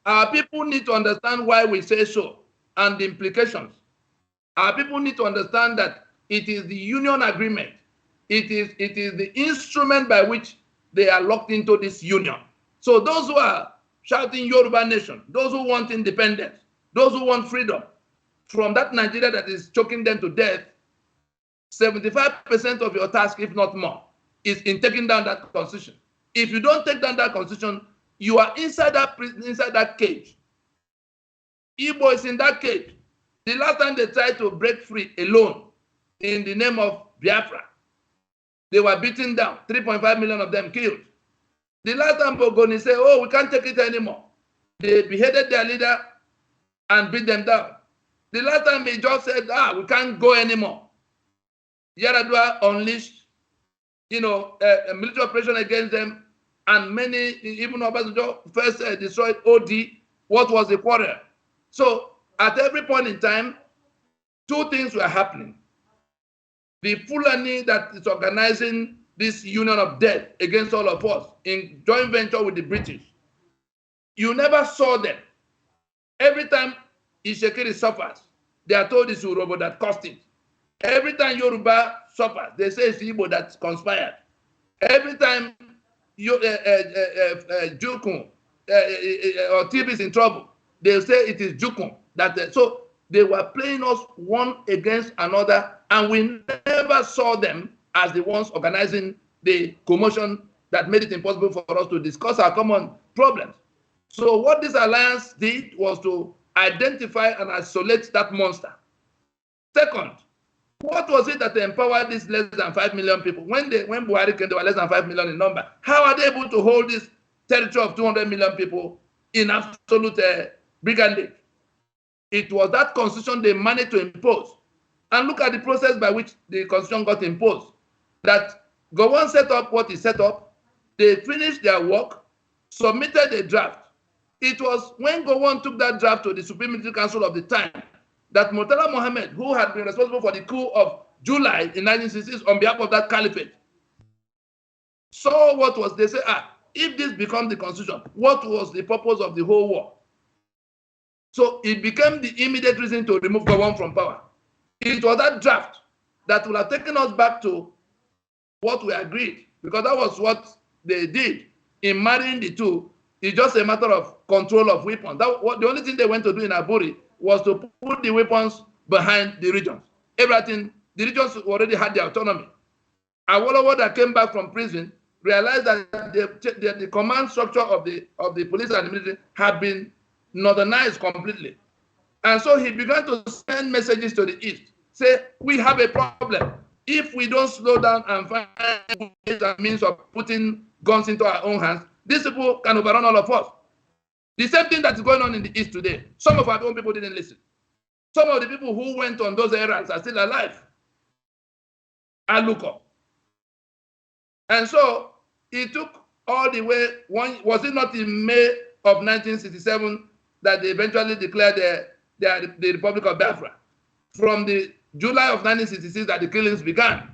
our people need to understand why we say so and the implications. Our people need to understand that it is the union agreement. It is the instrument by which they are locked into this union. So those who are shouting Yoruba nation, those who want independence, those who want freedom from that Nigeria that is choking them to death, 75% of your task, if not more, is in taking down that constitution. If you don't take down that constitution, you are inside that cage. Igbo is in that cage. The last time they tried to break free alone in the name of Biafra, they were beaten down, 3.5 million of them killed. The last time Bogoni said, oh, we can't take it anymore, they beheaded their leader and beat them down. The last time they just said, we can't go anymore, Yaradua unleashed, a military operation against them, and many, even Obasanjo first destroyed OD. What was the quarrel? So at every point in time, two things were happening. The Fulani that is organizing this union of death against all of us in joint venture with the British, you never saw them. Every time Ishekiri suffers, they are told it's Urobo that caused it. Every time Yoruba suffers, they say it's Igbo that's conspired. Every time Jukun or TB is in trouble, they say it is Jukun. So they were playing us one against another, and we never saw them as the ones organizing the commotion that made it impossible for us to discuss our common problems. So what this alliance did was to identify and isolate that monster. Second, what was it that empowered these less than 5 million people? When Buhari came, they were less than 5 million in number. How are they able to hold this territory of 200 million people in absolute brigandage? It was that constitution they managed to impose. And look at the process by which the constitution got imposed. That Gowon set up what he set up. They finished their work, submitted a draft. It was when Gowon took that draft to the Supreme Military Council of the time that Murtala Mohammed, who had been responsible for the coup of July in 1966 on behalf of that caliphate, saw what was, they say, if this becomes the constitution, what was the purpose of the whole war? So it became the immediate reason to remove Gowon from power. It was that draft that would have taken us back to what we agreed, because that was what they did in marrying the two. It's just a matter of control of weapons. The only thing they went to do in Aburi was to put the weapons behind the regions. Everything, the regions already had their autonomy. Awolowo that came back from prison realized that the command structure of the police and the military had been northernized completely. And so he began to send messages to the east, say, we have a problem. If we don't slow down and find ways and means of putting guns into our own hands, these people can overrun all of us. The same thing that is going on in the east today. Some of our own people didn't listen. Some of the people who went on those errands are still alive. I look up. And so it took all the way, was it not in May of 1967 that they eventually declared the Republic of Biafra? From the July of 1966 that the killings began.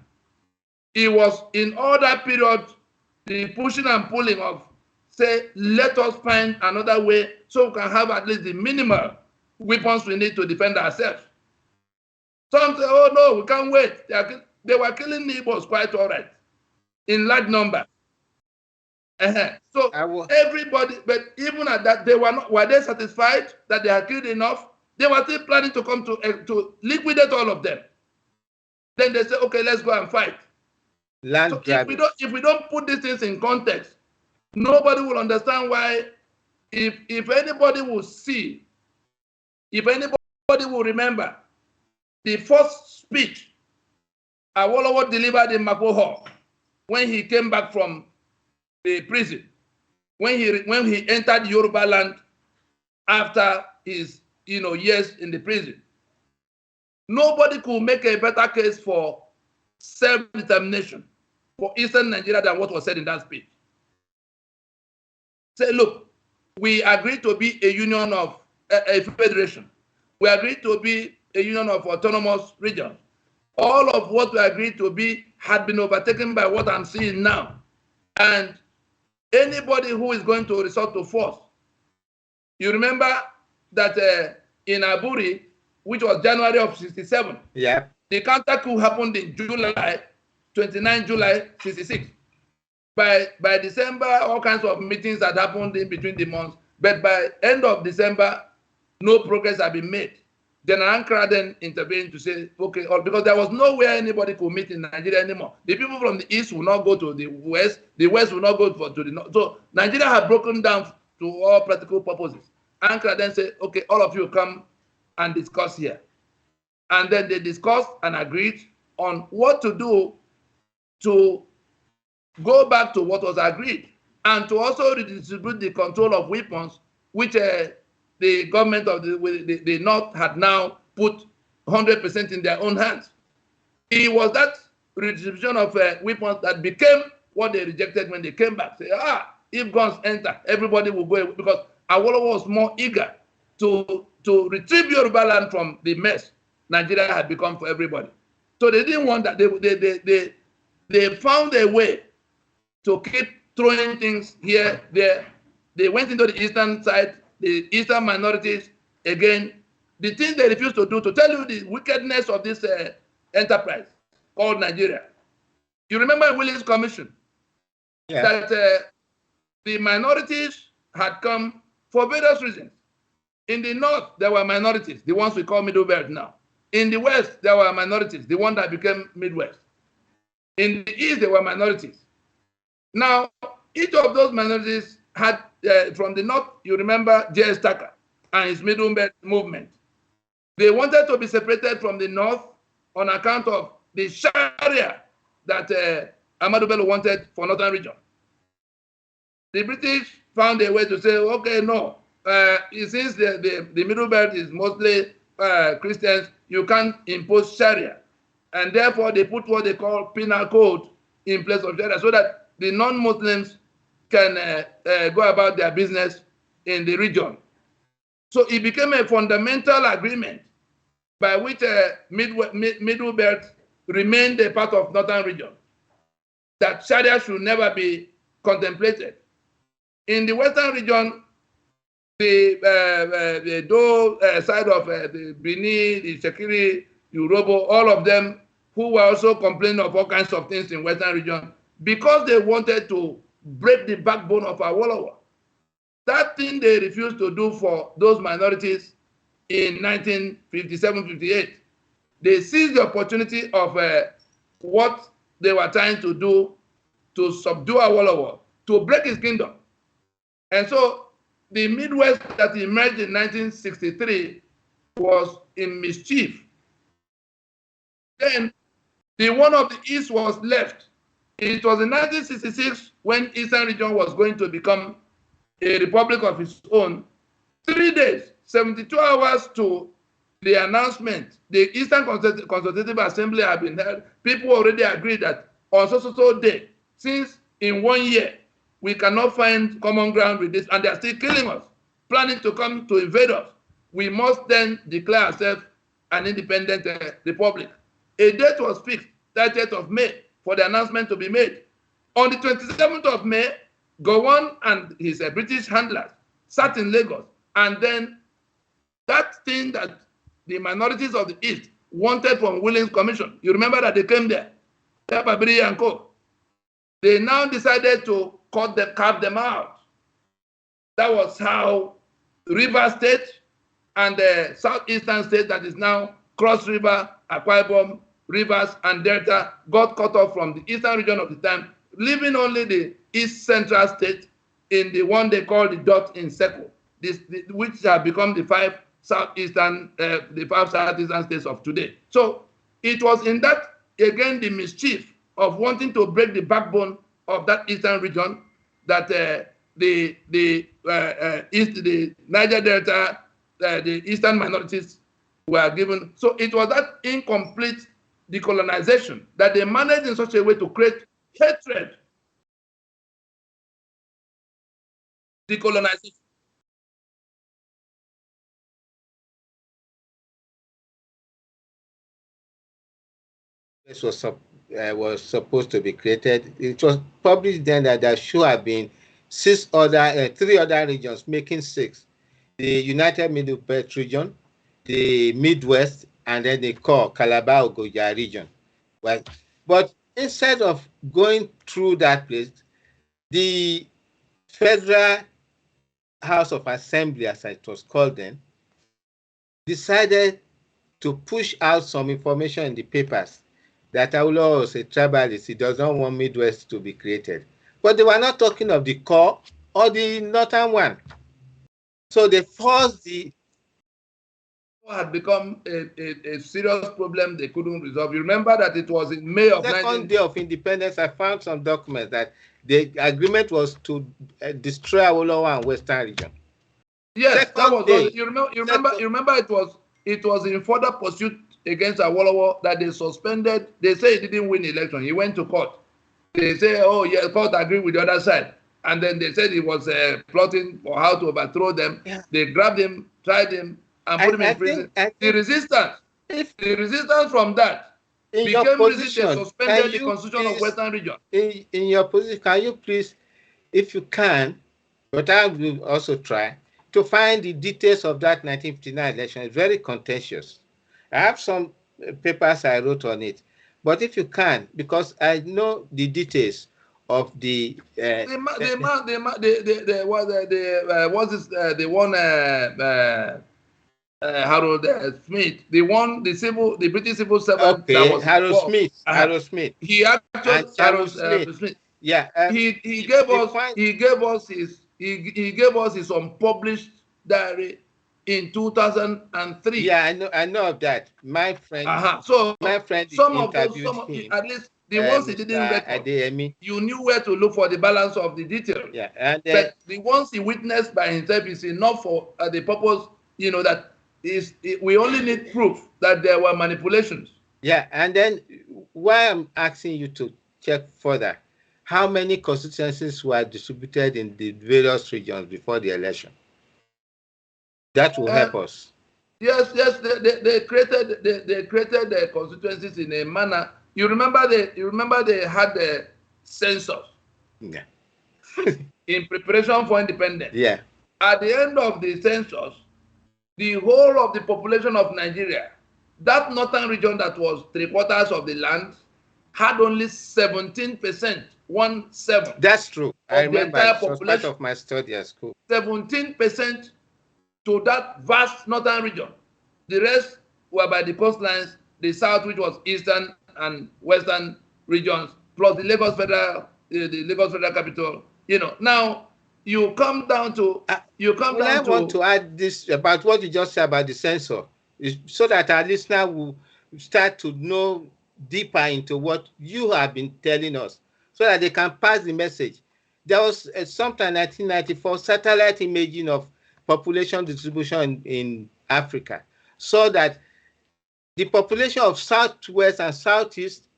It was in all that period, the pushing and pulling of, say, let us find another way so we can have at least the minimal weapons we need to defend ourselves. Some say, oh no, we can't wait. They were killing the Igbos quite all right, in large numbers. So everybody, but even at that, were they satisfied that they had killed enough? They were still planning to come to liquidate all of them. Then they say, okay, let's go and fight. So if we don't put these things in context, nobody will understand why. If anybody will see, if anybody will remember the first speech Awolowo delivered in Mako Hall when he came back from the prison, when he entered Yoruba land after his years in the prison. Nobody could make a better case for self-determination for Eastern Nigeria than what was said in that speech. Say, look, we agreed to be a union of a federation. We agreed to be a union of autonomous regions. All of what we agreed to be had been overtaken by what I'm seeing now. And anybody who is going to resort to force, you remember that in Aburi, which was January of 67, yeah, the counter coup happened in July, 29 July 66. By December, all kinds of meetings had happened in between the months, but by end of December, no progress had been made. General Ankara then intervened to say, okay, because there was nowhere anybody could meet in Nigeria anymore. The people from the east will not go to the west will not go to the north. So Nigeria had broken down to all practical purposes. Ankara then said, okay, all of you come and discuss here. And then they discussed and agreed on what to do to go back to what was agreed and to also redistribute the control of weapons, which the government of the North had now put 100% in their own hands. It was that redistribution of weapons that became what they rejected when they came back. Say, if guns enter, everybody will go away, because Awolowo was more eager to retrieve Yoruba land from the mess Nigeria had become for everybody. So they didn't want that. They found a way to keep throwing things here, there. They went into the eastern side, the eastern minorities. Again, the thing they refused to do, to tell you the wickedness of this enterprise called Nigeria. You remember Willis Commission? Yeah. That the minorities had come for various reasons. In the north, there were minorities, the ones we call Middle Belt now. In the west, there were minorities, the one that became Midwest. In the east, there were minorities. Now, each of those minorities had, from the north, you remember J.S. Tucker and his Middle Belt movement. They wanted to be separated from the north on account of the Sharia that Ahmadu Bello wanted for northern region. The British found a way to say, okay, no, since the Middle Belt is mostly Christians, you can't impose Sharia. And therefore, they put what they call penal code in place of Sharia so that the non-Muslims can go about their business in the region. So it became a fundamental agreement by which Middle Belt remained a part of northern region, that Sharia should never be contemplated. In the western region, the Dole side of the Benin, the Shekiri, Urobo, all of them who were also complaining of all kinds of things in western region because they wanted to break the backbone of Awolowo. That thing they refused to do for those minorities in 1957-58. They seized the opportunity of what they were trying to do to subdue Awolowo, to break his kingdom. And so the Midwest that emerged in 1963 was in mischief. Then the one of the East was left. It was in 1966 when Eastern region was going to become a republic of its own. 3 days, 72 hours to the announcement, the Eastern Consultative Assembly had been held. People already agreed that on so day, since in 1 year, we cannot find common ground with this, and they are still killing us, planning to come to invade us. We must then declare ourselves an independent republic. A date was fixed, 30th of May, for the announcement to be made. On the 27th of May, Gowon and his British handlers sat in Lagos, and then that thing that the minorities of the East wanted from Williams Commission, you remember that they came there, Babiri and Co. They now decided to carve them out. That was how River State and the southeastern state that is now Cross River, Akwa Ibom, Rivers, and Delta got cut off from the eastern region of the time, leaving only the east central state in the one they call the dot in circle, which have become the five southeastern states of today. So it was in that, again, the mischief of wanting to break the backbone of that eastern region that the Niger Delta, the eastern minorities were given. So it was that incomplete decolonization that they managed in such a way to create hatred. Decolonization. This was supposed to be created. It was published then that there should have been three other regions, making 6. The United Middle Belt region, the Midwest, and then the core Calabar Ogoja region. Right? But instead of going through that place, the Federal House of Assembly, as it was called then, decided to push out some information in the papers that Awolowo was a tribalist. He does not want Midwest to be created. But they were not talking of the core or the northern one. So they forced the... had become a serious problem they couldn't resolve. You remember that it was in May of... Second day of independence, I found some documents that the agreement was to destroy Awolowo and Western region. Yes, that was... You remember it was in further pursuit against Awolowo that they suspended. They say he didn't win the election. He went to court. They say, oh, yeah, court agreed with the other side. And then they said he was plotting for how to overthrow them. Yeah. They grabbed him, tried him, and put him in prison. The resistance from that became resistance, suspended the constitution of Western region. In your position, can you please, if you can, but I will also try, to find the details of that 1959 election? It's very contentious. I have some papers I wrote on it. But if you can, because I know the details of the Harold Smith, the British civil servant that was Harold involved. Smith. Harold Smith. He actually Harold Smith. Smith. Yeah. He gave us his unpublished diary in 2003. Yeah, I know of that. My friend. So my friend at least the ones he didn't record, you knew where to look for the balance of the details. Yeah, and but the ones he witnessed by himself is enough for the purpose, that we only need proof that there were manipulations. Yeah, and then why I'm asking you to check further, how many constituencies were distributed in the various regions before the election? That will help us. Yes, they created the constituencies in a manner. You remember they had the census. Yeah. In preparation for independence. Yeah. At the end of the census, the whole of the population of Nigeria, that northern region that was 3/4 of the land, had only 17%. 17. That's true. I remember the entire it was population, part of my study at school. 17% to that vast northern region. The rest were by the coastlines, the south, which was eastern and western regions, plus the Lagos Federal Capital. Now you come down to I want to add this about what you just said about the censor, so that our listener will start to know deeper into what you have been telling us, so that they can pass the message. There was sometime in 1994 satellite imaging of population distribution in Africa, so that the population of southwest and southeast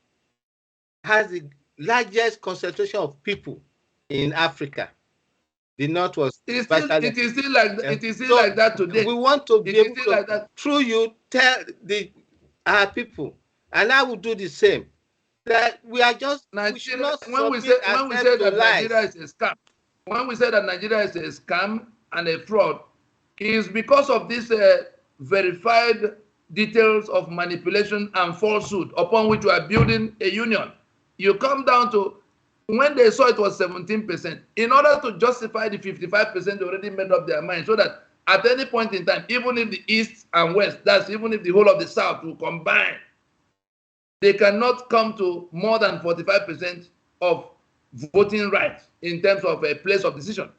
has the largest concentration of people in Africa. The north was it is still like that today. We want to be able to, through you, tell our people, and I will do the same, that we are just Nigeria. When we say that Nigeria is a scam, when we say that Nigeria is a scam and a fraud, is because of this verified details of manipulation and falsehood upon which we are building a union. You come down to when they saw it was 17%, in order to justify the 55%, they already made up their mind, so that at any point in time, even if the East and West, that's even if the whole of the South will combine, they cannot come to more than 45% of voting rights in terms of a place of decision.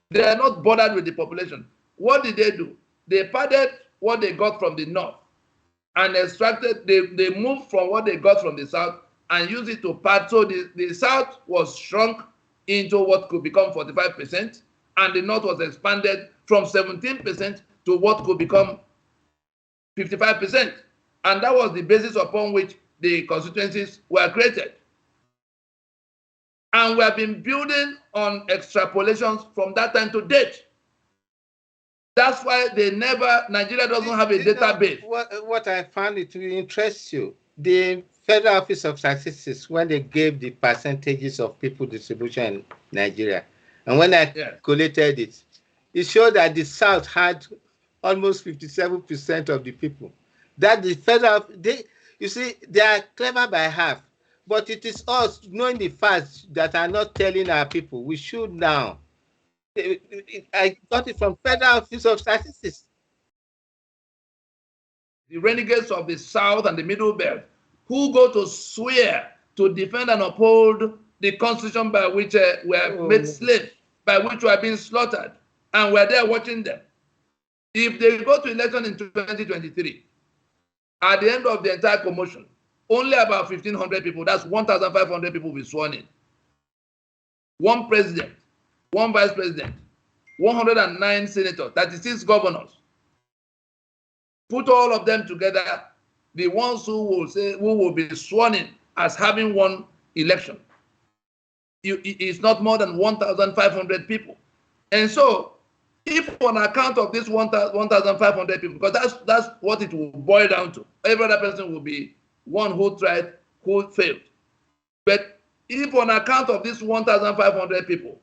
They are not bothered with the population. What did they do? They padded what they got from the North and extracted, they moved from what they got from the South and use it to pad. So the South was shrunk into what could become 45%, and the North was expanded from 17% to what could become 55%. And that was the basis upon which the constituencies were created. And we have been building on extrapolations from that time to date. That's why Nigeria doesn't have a database. What I found it will interest you. The Federal Office of Statistics, when they gave the percentages of people distribution in Nigeria, and when I calculated it, it showed that the South had almost 57% of the people. That the federal, you see, they are clever by half, but it is us knowing the facts that are not telling our people. We should now. I got it from Federal Office of Statistics. The renegades of the South and the Middle Belt, who go to swear to defend and uphold the constitution by which we are made slaves, by which we are being slaughtered, and we're there watching them. If they go to election in 2023, at the end of the entire commotion, only about 1,500 people, that's 1,500 people, will be sworn in. One president, one vice president, 109 senators, 36 governors. Put all of them together, the ones who will be sworn in as having won election, it's not more than 1,500 people. And so, if on account of this 1,500 people, because that's what it will boil down to, every other person will be one who tried, who failed. But if on account of this 1,500 people,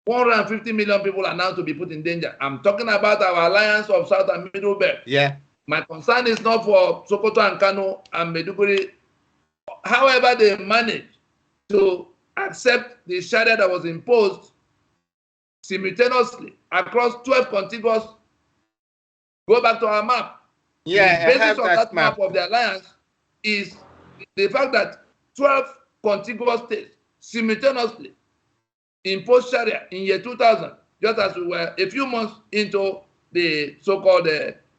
150 million people are now to be put in danger. I'm talking about our alliance of South and Middle Belt. Yeah. My concern is not for Sokoto and Kano and Maiduguri. However, they managed to accept the Sharia that was imposed simultaneously across 12 contiguous. Go back to our map. Yeah, the basis of that map of the alliance is the fact that 12 contiguous states simultaneously imposed Sharia in year 2000, just as we were a few months into the so-called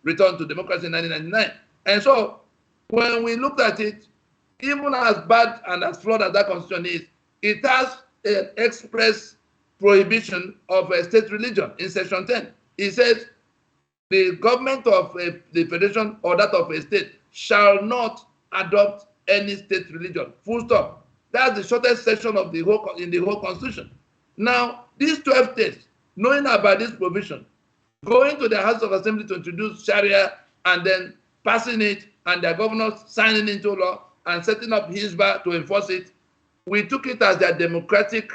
return to democracy in 1999. And so when we looked at it, even as bad and as flawed as that constitution is, it has an express prohibition of a state religion in section 10. It says the government of the federation or that of a state shall not adopt any state religion. Full stop. That's the shortest section of the whole in the whole constitution. Now, these 12 states, knowing about this provision, going to the House of Assembly to introduce Sharia and then passing it and their governors signing into law and setting up Hizbah to enforce it, we took it as their democratic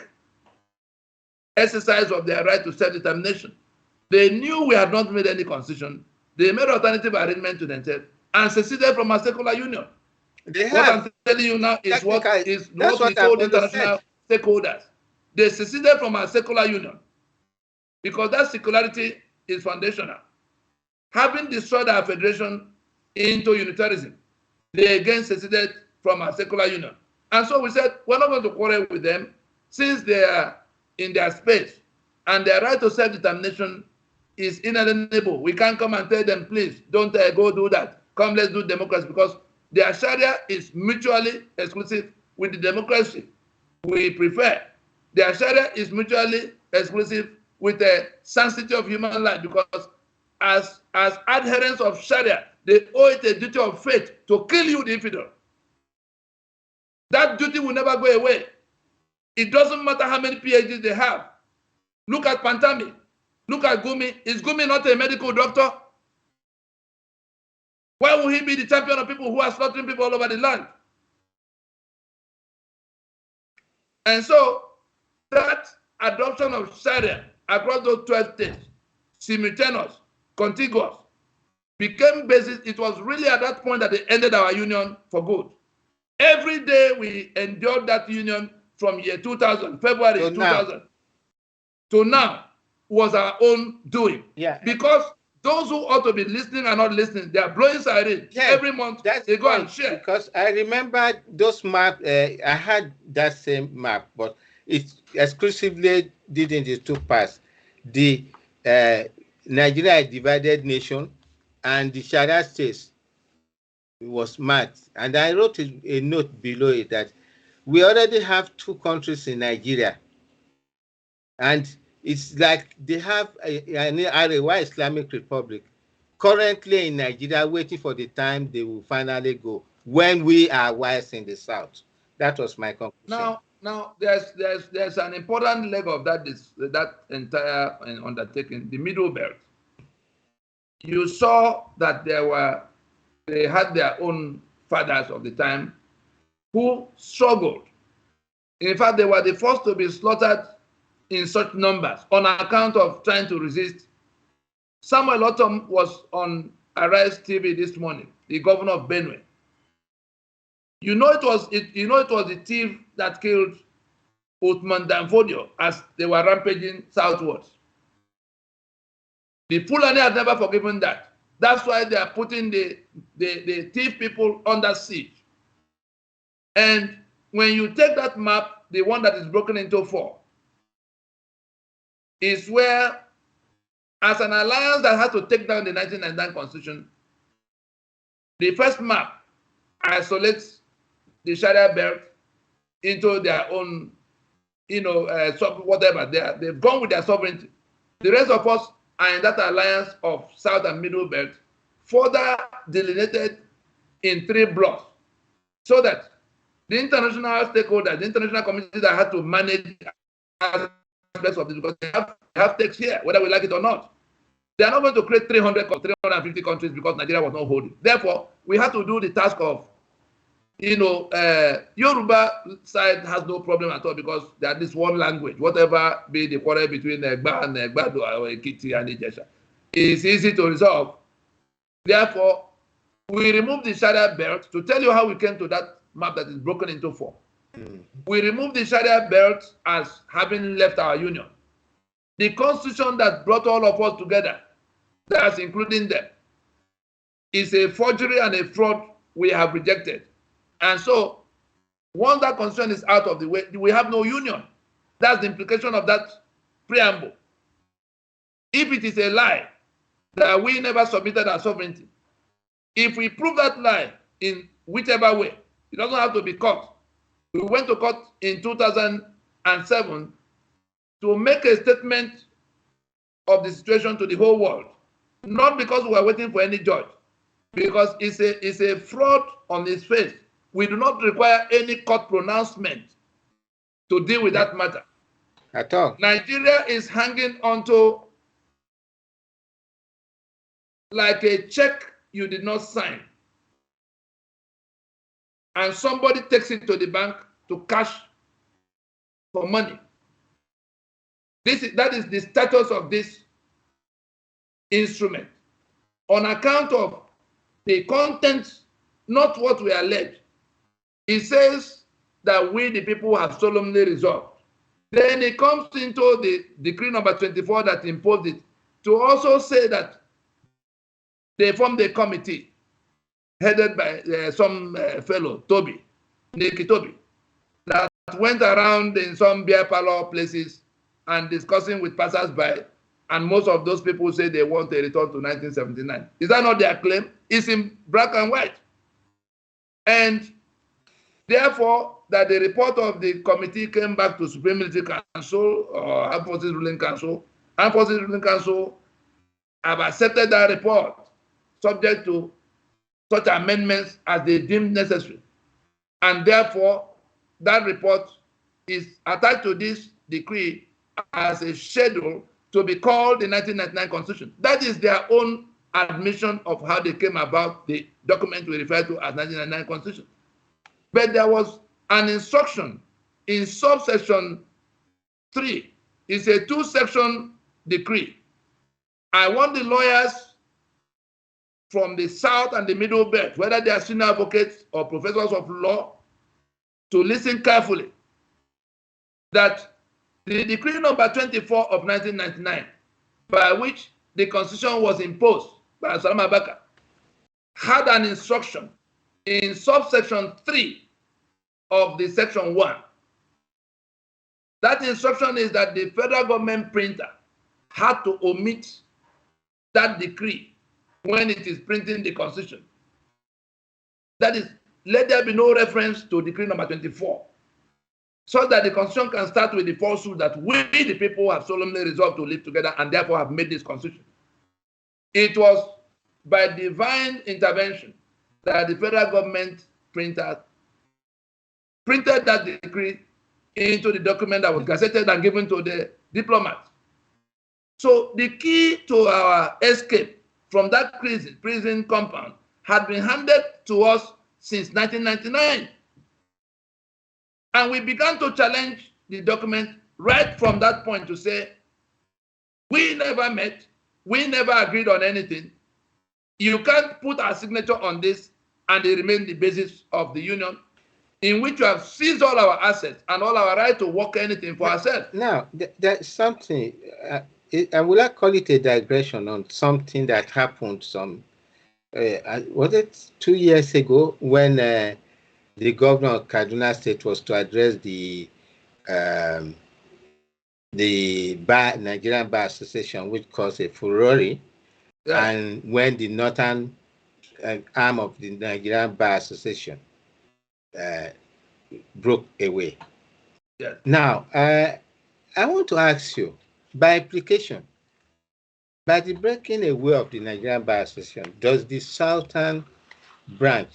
exercise of their right to self-determination. They knew we had not made any constitution. They made alternative arrangement to themselves and seceded from a secular union. They what have. I'm telling you now is what we I've told international stakeholders. They seceded from a secular union because that secularity is foundational. Having destroyed our federation into unitarism, they again seceded from a secular union. And so we said, we're not going to quarrel with them since they are in their space and their right to self-determination is inalienable. We can't come and tell them, please, don't go do that. Come, let's do democracy, because their Sharia is mutually exclusive with the democracy we prefer. Their Sharia is mutually exclusive with the sanctity of human life, because as adherents of Sharia, they owe it a duty of faith to kill you, the infidel. That duty will never go away. It doesn't matter how many PhDs they have. Look at Pantami. Look at Gumi. Is Gumi not a medical doctor? Why would he be the champion of people who are slaughtering people all over the land? And so that adoption of Sharia across those 12 states, simultaneous, contiguous, became basis. It was really at that point that they ended our union for good. Every day we endured that union from year 2000, February 2000, to now was our own doing. Yeah. Because those who ought to be listening are not listening. They are blowing siren. Yeah, every month they go and share. Because I remember those maps, I had that same map, but it exclusively did in the two parts. The Nigeria divided nation and the Sharia states was marked. And I wrote a note below it that we already have two countries in Nigeria. And it's like they have an Arewa Islamic Republic currently in Nigeria, waiting for the time they will finally go when we are wise in the south. That was my conclusion. Now there's an important leg of that entire undertaking, the Middle Belt. You saw that they had their own fathers of the time who struggled. In fact, they were the first to be slaughtered in such numbers on account of trying to resist. Samuel Otom was on Arise TV this morning, the governor of Benue. You know it was the thief that killed Uthman Danfodio as they were rampaging southwards. The Fulani have never forgiven that. That's why they are putting the thief people under siege. And when you take that map, the one that is broken into 4, is where, as an alliance that had to take down the 1999 constitution, the first map isolates the Sharia belt into their own, whatever. They've gone with their sovereignty. The rest of us are in that alliance of South and Middle Belt, further delineated in 3 blocks, so that the international stakeholders, the international community that had to manage aspects of this, because they have stakes here, whether we like it or not. They are not going to create 350 countries because Nigeria was not holding. Therefore, we have to do the task of, Yoruba side has no problem at all because they are this one language, whatever be the quarrel between Egba and Egbado or Ekiti and Ijesha. It's easy to resolve. Therefore, We removed the Sharia belt to tell you how we came to that map that is broken into 4. We removed the Sharia belt as having left our union. The constitution that brought all of us together, that's including them, is a forgery and a fraud we have rejected. And so, once that constitution is out of the way, we have no union. That's the implication of that preamble. If it is a lie that we never submitted our sovereignty, if we prove that lie in whichever way, it doesn't have to be court. We went to court in 2007 to make a statement of the situation to the whole world, not because we are waiting for any judge, because it's a fraud on its face. We do not require any court pronouncement to deal with that matter. At all. Nigeria is hanging onto like a check you did not sign, and somebody takes it to the bank to cash for money. That is the status of this instrument. On account of the contents, not what we allege, it says that we, the people, have solemnly resolved. Then it comes into the decree number 24 that imposed it to also say that they formed a committee headed by some fellow, Nikki Toby, that went around in some beer parlor places and discussing with passers-by, and most of those people say they want a return to 1979. Is that not their claim? It's in black and white. And therefore, that the report of the committee came back to Supreme Military Council or Armed Forces Ruling Council. Armed Forces Ruling Council have accepted that report, subject to such amendments as they deem necessary. And therefore, that report is attached to this decree as a schedule to be called the 1999 Constitution. That is their own admission of how they came about the document we refer to as 1999 Constitution. But there was an instruction in subsection 3. It's a 2-section decree. I want the lawyers from the South and the Middle Belt, whether they are senior advocates or professors of law, to listen carefully that the decree number 24 of 1999, by which the Constitution was imposed by Salam Abaka, had an instruction in subsection 3 of the section 1. That instruction is that the federal government printer had to omit that decree when it is printing the Constitution. That is, let there be no reference to decree number 24, so that the Constitution can start with the falsehood that we, the people, have solemnly resolved to live together and therefore have made this Constitution. It was by divine intervention that the federal government printer printed that decree into the document that was gazetted and given to the diplomats. So the key to our escape from that prison compound had been handed to us since 1999. And we began to challenge the document right from that point to say, we never met, we never agreed on anything. You can't put our signature on this and it remains the basis of the union, in which you have seized all our assets and all our right to work anything for ourselves. Now, there's something, I would like to call it a digression on something that happened some, was it 2 years ago, when the governor of Kaduna State was to address the Nigerian Bar Association, which caused a furore, yeah. And when the northern arm of the Nigerian Bar Association broke away. Yeah. Now, I want to ask you, by implication, by the breaking away of the Nigerian Bar Association, does the southern branch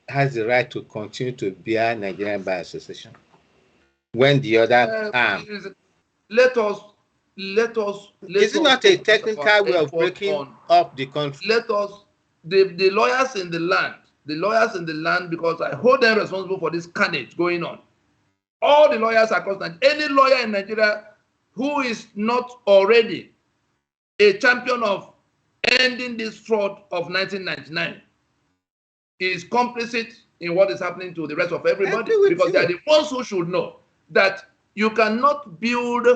has the right to continue to bear Nigerian Bar Association when the other arm? Let us. Is it not a technical way of breaking up the country? Let us, the lawyers in the land, because I hold them responsible for this carnage going on. All the lawyers across Nigeria, any lawyer in Nigeria who is not already a champion of ending this fraud of 1999 is complicit in what is happening to the rest of everybody, with because you. they are the ones who should know that you cannot build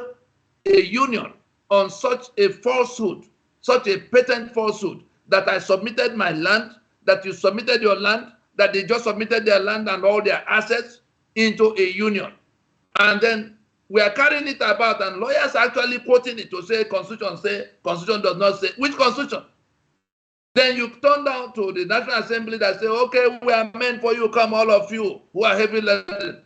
a union on such a falsehood, such a patent falsehood, that I submitted my land, that you submitted your land, that they just submitted their land and all their assets into a union. And then we are carrying it about, and lawyers are actually quoting it to say constitution does not say. Which constitution? Then you turn down to the National Assembly that say, okay, we are meant for you, come all of you who are heavy laden.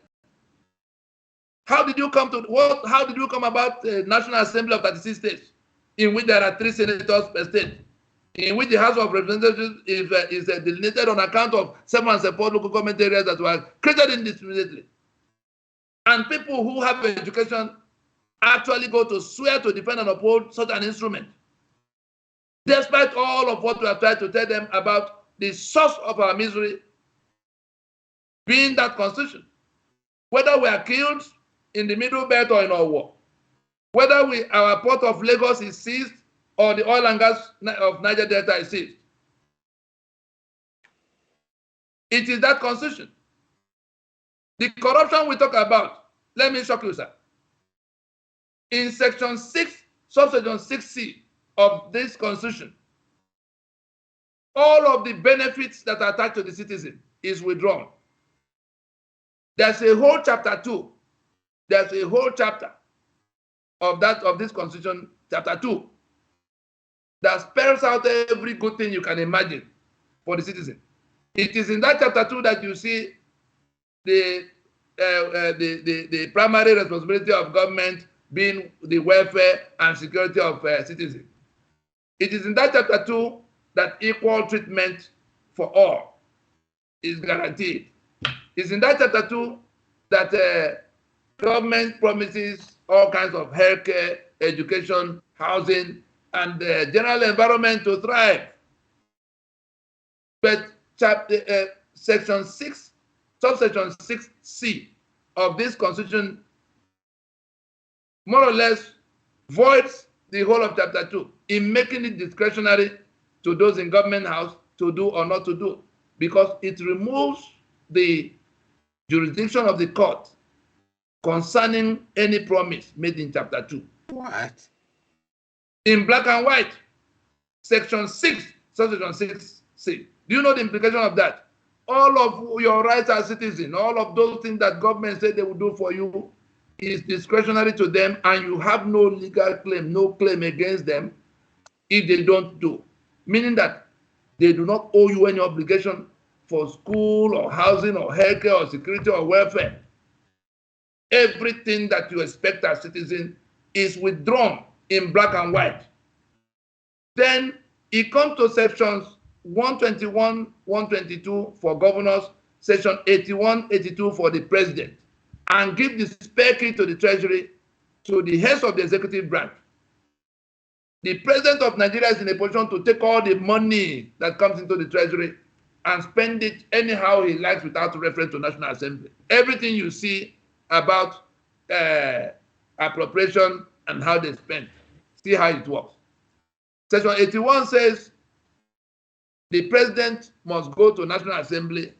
How did you come to what? How did you come about the National Assembly of 36 states, in which there are 3 senators per state, in which the House of Representatives is delineated on account of 7 and 4 local government areas that were created indiscriminately, and people who have education actually go to swear to defend and uphold such an instrument, despite all of what we have tried to tell them about the source of our misery being that constitution. Whether we are killed in the Middle Belt or in our war, whether our port of Lagos is seized or the oil and gas of Niger Delta is seized, it is that constitution. The corruption we talk about, let me shock you, sir. In section 6, subsection 6C of this constitution, all of the benefits that are attached to the citizen is withdrawn. There's a whole chapter 2. There's a whole chapter of this constitution, chapter 2, that spells out every good thing you can imagine for the citizen. It is in that chapter 2 that you see the primary responsibility of government being the welfare and security of citizens. It is in that chapter 2 that equal treatment for all is guaranteed. It's in that chapter 2 that government promises all kinds of healthcare, education, housing, and general environment to thrive. But section 6, subsection 6C of this constitution more or less voids the whole of chapter 2 in making it discretionary to those in government house to do or not to do, because it removes the jurisdiction of the court concerning any promise made in chapter 2. What? In black and white, section 6, subsection 6C. Do you know the implication of that? All of your rights as citizen, all of those things that government said they will do for you is discretionary to them, and you have no legal claim, no claim against them if they don't do. Meaning that they do not owe you any obligation for school or housing or healthcare or security or welfare. Everything that you expect as citizen is withdrawn in black and white. Then it comes to sections 121, 122 for governors, section 81, 82 for the president, and give the spare key to the treasury to the heads of the executive branch. The president of Nigeria is in a position to take all the money that comes into the treasury and spend it anyhow he likes without reference to National Assembly. Everything you see about appropriation and how they spend, see how it works. Section 81 says the president must go to National Assembly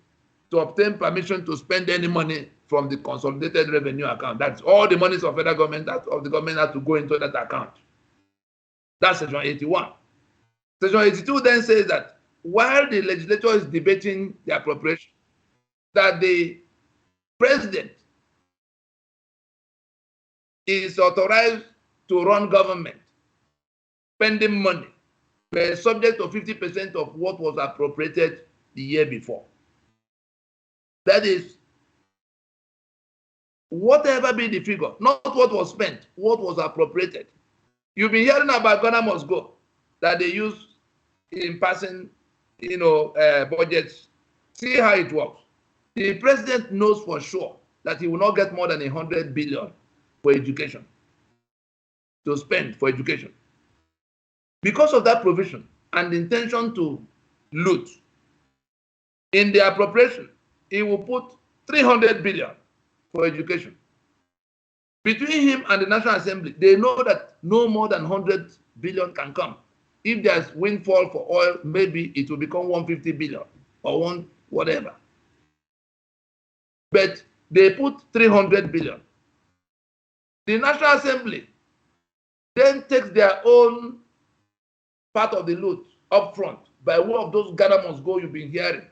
to obtain permission to spend any money from the consolidated revenue account. That's all the monies of federal government that of the government has to go into that account. That's section 81. Section 82 then says that while the legislature is debating the appropriation, that the president is authorized to run government, spending money, but subject to 50% of what was appropriated the year before. That is, whatever be the figure, not what was spent, what was appropriated. You've been hearing about Ghana Must Go, that they use in passing, budgets. See how it works. The president knows for sure that he will not get more than 100 billion for education, to spend for education. Because of that provision and the intention to loot, in the appropriation, he will put 300 billion for education. Between him and the National Assembly, they know that no more than 100 billion can come. If there's windfall for oil, maybe it will become 150 billion or whatever. But they put 300 billion. The National Assembly then takes their own part of the loot up front by way of those Ghana must go you've been hearing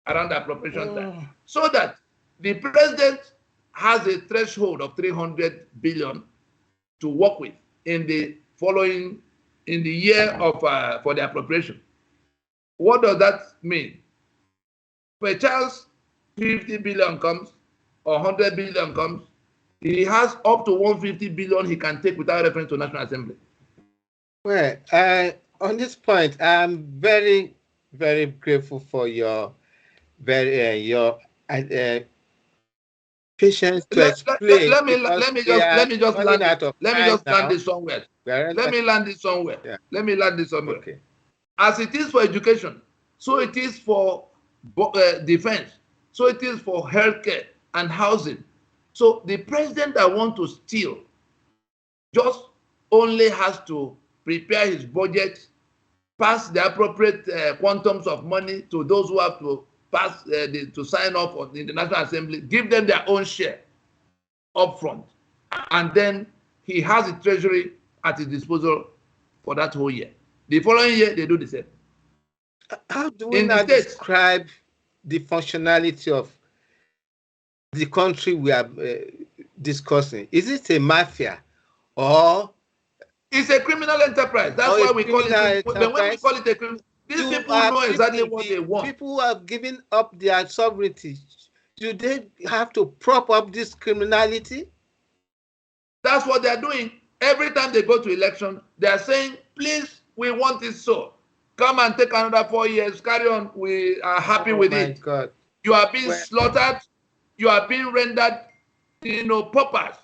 around the appropriation time. So that the president has a threshold of 300 billion to work with in the following, in the year of for the appropriation. What does that mean? Perchance 50 billion comes or 100 billion comes, he has up to 150 billion he can take without reference to National Assembly. Well, on this point, I'm very, very grateful for your patience to explain. Let me just land this somewhere. Let me land this somewhere. Yeah. Let me land this somewhere. Okay. As it is for education, so it is for defense, so it is for healthcare and housing. So the president that wants to steal just only has to prepare his budget, pass the appropriate quantums of money to those who have to pass to sign off in the National Assembly, give them their own share up front, and then he has the treasury at his disposal for that whole year. The following year, they do the same. How do we now describe the functionality of the country we are discussing? Is it a mafia or it's a criminal enterprise? That's why we call it. When we call it a criminal, these people know exactly what they want. People who have given up their sovereignty, do they have to prop up this criminality? That's what they're doing. Every time they go to election, they are saying, please, we want it so. Come and take another 4 years, carry on, we are happy with it. God. You are being slaughtered, you are being rendered, paupers.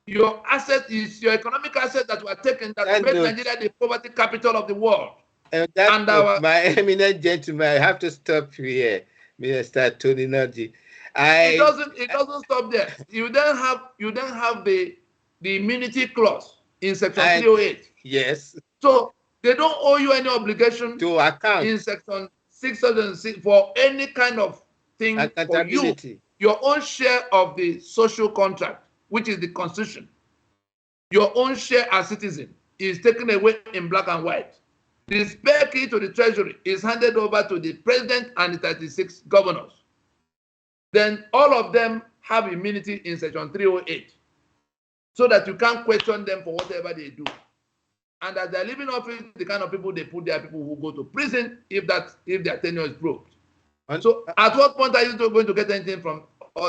Your asset is your economic asset that were taken that made Nigeria the poverty capital of the world. My eminent gentleman, I have to stop you here, Minister Tony Nnadi. It doesn't stop there. You then have the immunity clause in section 308. Yes. So they don't owe you any obligation to account in section 606 for any kind of thing for you. Your own share of the social contract, which is the constitution, your own share as citizen is taken away in black and white. The spare key to the treasury is handed over to the president and the 36 governors. Then all of them have immunity in section 308, so that you can't question them for whatever they do. And as they're living off it, the kind of people they put, there are people who go to prison if their tenure is broke. And so at what point are you going to get anything from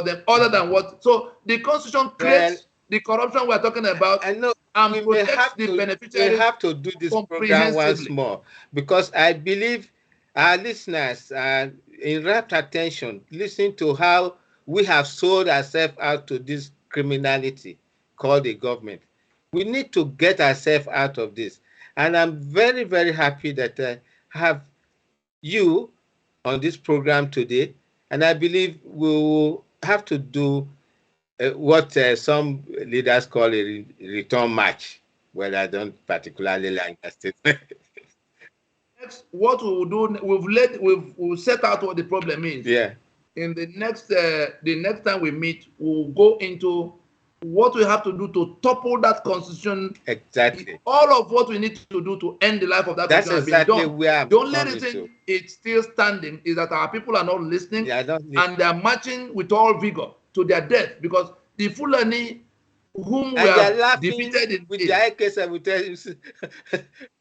them other than what? So the constitution creates the corruption we're talking about. I know, and protects the beneficiaries. We have to do this program once more, because I believe our listeners are in rapt attention, listening to how we have sold ourselves out to this criminality called the government. We need to get ourselves out of this. And I'm very, very happy that I have you on this program today. And I believe we will have to do what some leaders call a return match. Well, I don't particularly like that statement. Next, what we will do, we've set out what the problem is. Yeah. In the next time we meet, we'll go into what we have to do to topple that constitution. Exactly. All of what we need to do to end the life of that constitution has been done. Where the only reason it's still standing is that our people are not listening, and they are marching with all vigor to their death, because the Fulani whom we have defeated in with the AK-17.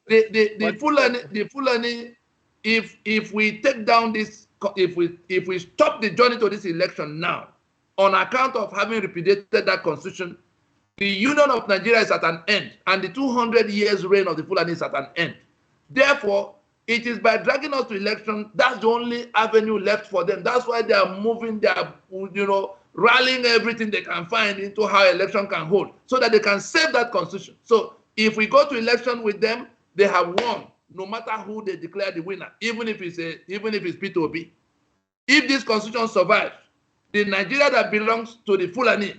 the Fulani, if we take down this, if we stop the journey to this election now, on account of having repudiated that constitution, the union of Nigeria is at an end, and the 200 years reign of the Fulani is at an end. Therefore, it is by dragging us to election, that's the only avenue left for them. That's why they are moving, they are, rallying everything they can find into how election can hold, so that they can save that constitution. So if we go to election with them, they have won, no matter who they declare the winner, even if it's P2P. If this constitution survives, the Nigeria that belongs to the Fulani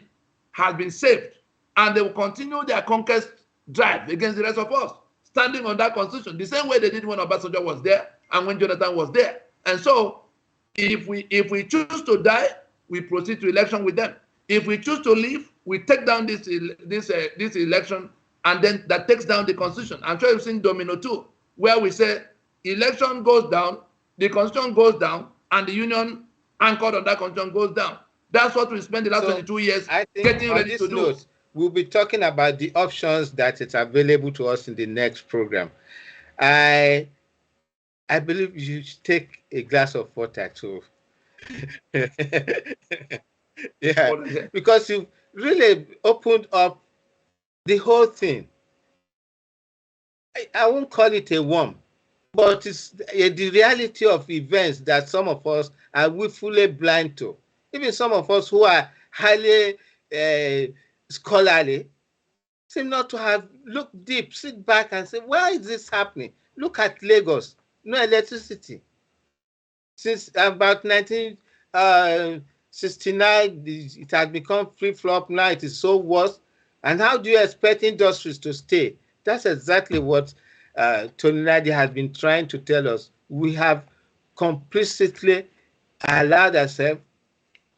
has been saved, and they will continue their conquest drive against the rest of us, standing on that constitution, the same way they did when Obasanjo was there and when Jonathan was there. And so If we choose to die, we proceed to election with them. If we choose to leave, we take down this election, and then that takes down the constitution. I'm sure you've seen Domino 2, where we say election goes down, the constitution goes down, and the union anchored on that constitution goes down. That's what we spent the last 22 years getting ready to do. We'll be talking about the options that is available to us in the next program. I believe you should take a glass of water too. Yeah, because you really opened up the whole thing. I won't call it a worm, but it's the reality of events that some of us are willfully blind to. Even some of us who are highly scholarly seem not to have looked deep, sit back and say, why is this happening? Look at Lagos, no electricity. Since about 1969, it has become flip-flop. Now it is so worse. And how do you expect industries to stay? That's exactly what Nnadi has been trying to tell us. We have complicitly allowed ourselves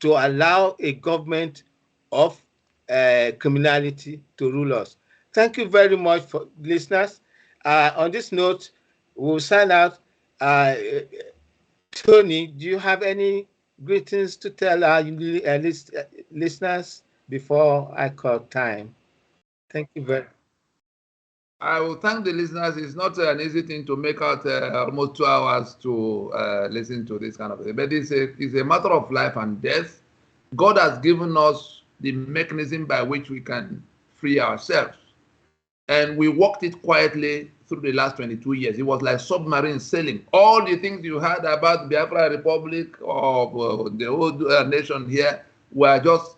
to allow a government of criminality to rule us. Thank you very much for listeners. On this note, we'll sign out. Tony, do you have any greetings to tell our listeners before I call time? Thank you very much. I will thank the listeners. It's not an easy thing to make out almost 2 hours to listen to this kind of thing, but it's a matter of life and death. God has given us the mechanism by which we can free ourselves. And we walked it quietly through the last 22 years. It was like submarine sailing. All the things you heard about Biafra Republic or the whole nation here were just,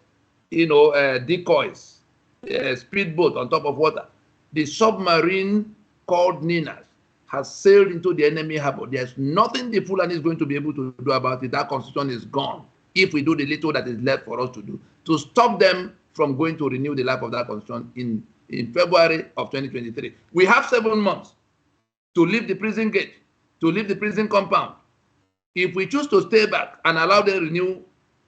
decoys, a speedboat on top of water. The submarine called NINAS has sailed into the enemy harbor. There's nothing the Fulani is going to be able to do about it. That constitution is gone if we do the little that is left for us to do to stop them from going to renew the life of that constitution in February of 2023. We have 7 months to leave the prison gate, to leave the prison compound. If we choose to stay back and allow them to renew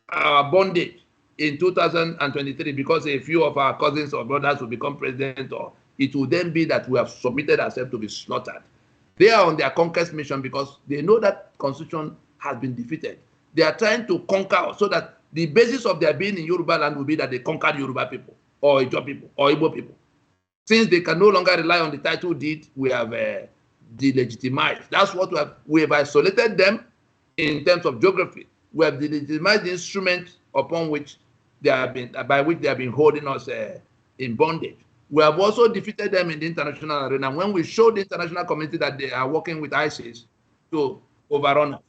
our bondage in 2023 because a few of our cousins or brothers will become president, or it will then be that we have submitted ourselves to be slaughtered. They are on their conquest mission because they know that constitution has been defeated. They are trying to conquer so that the basis of their being in Yoruba land will be that they conquered Yoruba people or Ijo people or Igbo people. Since they can no longer rely on the title deed, we have delegitimized. That's what we have isolated them in terms of geography. We have delegitimized the instrument upon which they have been, by which they have been holding us in bondage. We have also defeated them in the international arena when we showed the international community that they are working with ISIS to overrun us.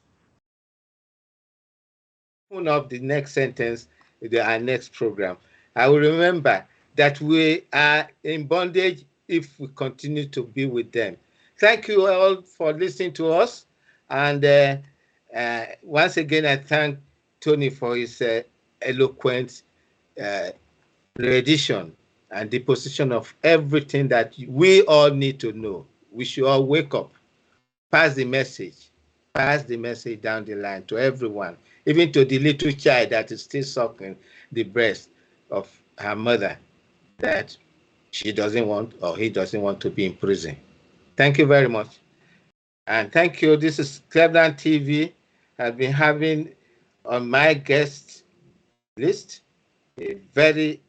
Open up the next sentence, our next program. I will remember that we are in bondage if we continue to be with them. Thank you all for listening to us. And once again, I thank Tony for his eloquent rendition and deposition of everything that we all need to know. We should all wake up, pass the message down the line to everyone, even to the little child that is still sucking the breast of her mother, that she doesn't want or he doesn't want to be in prison. Thank you very much. And thank you. This is Clevenard TV. I've been having on my guest list a very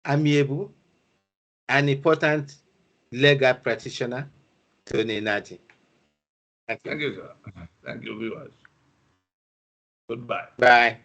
amiable and important legal practitioner, Tony Nnadi. Thank you, sir. Thank you, viewers. Goodbye. Bye.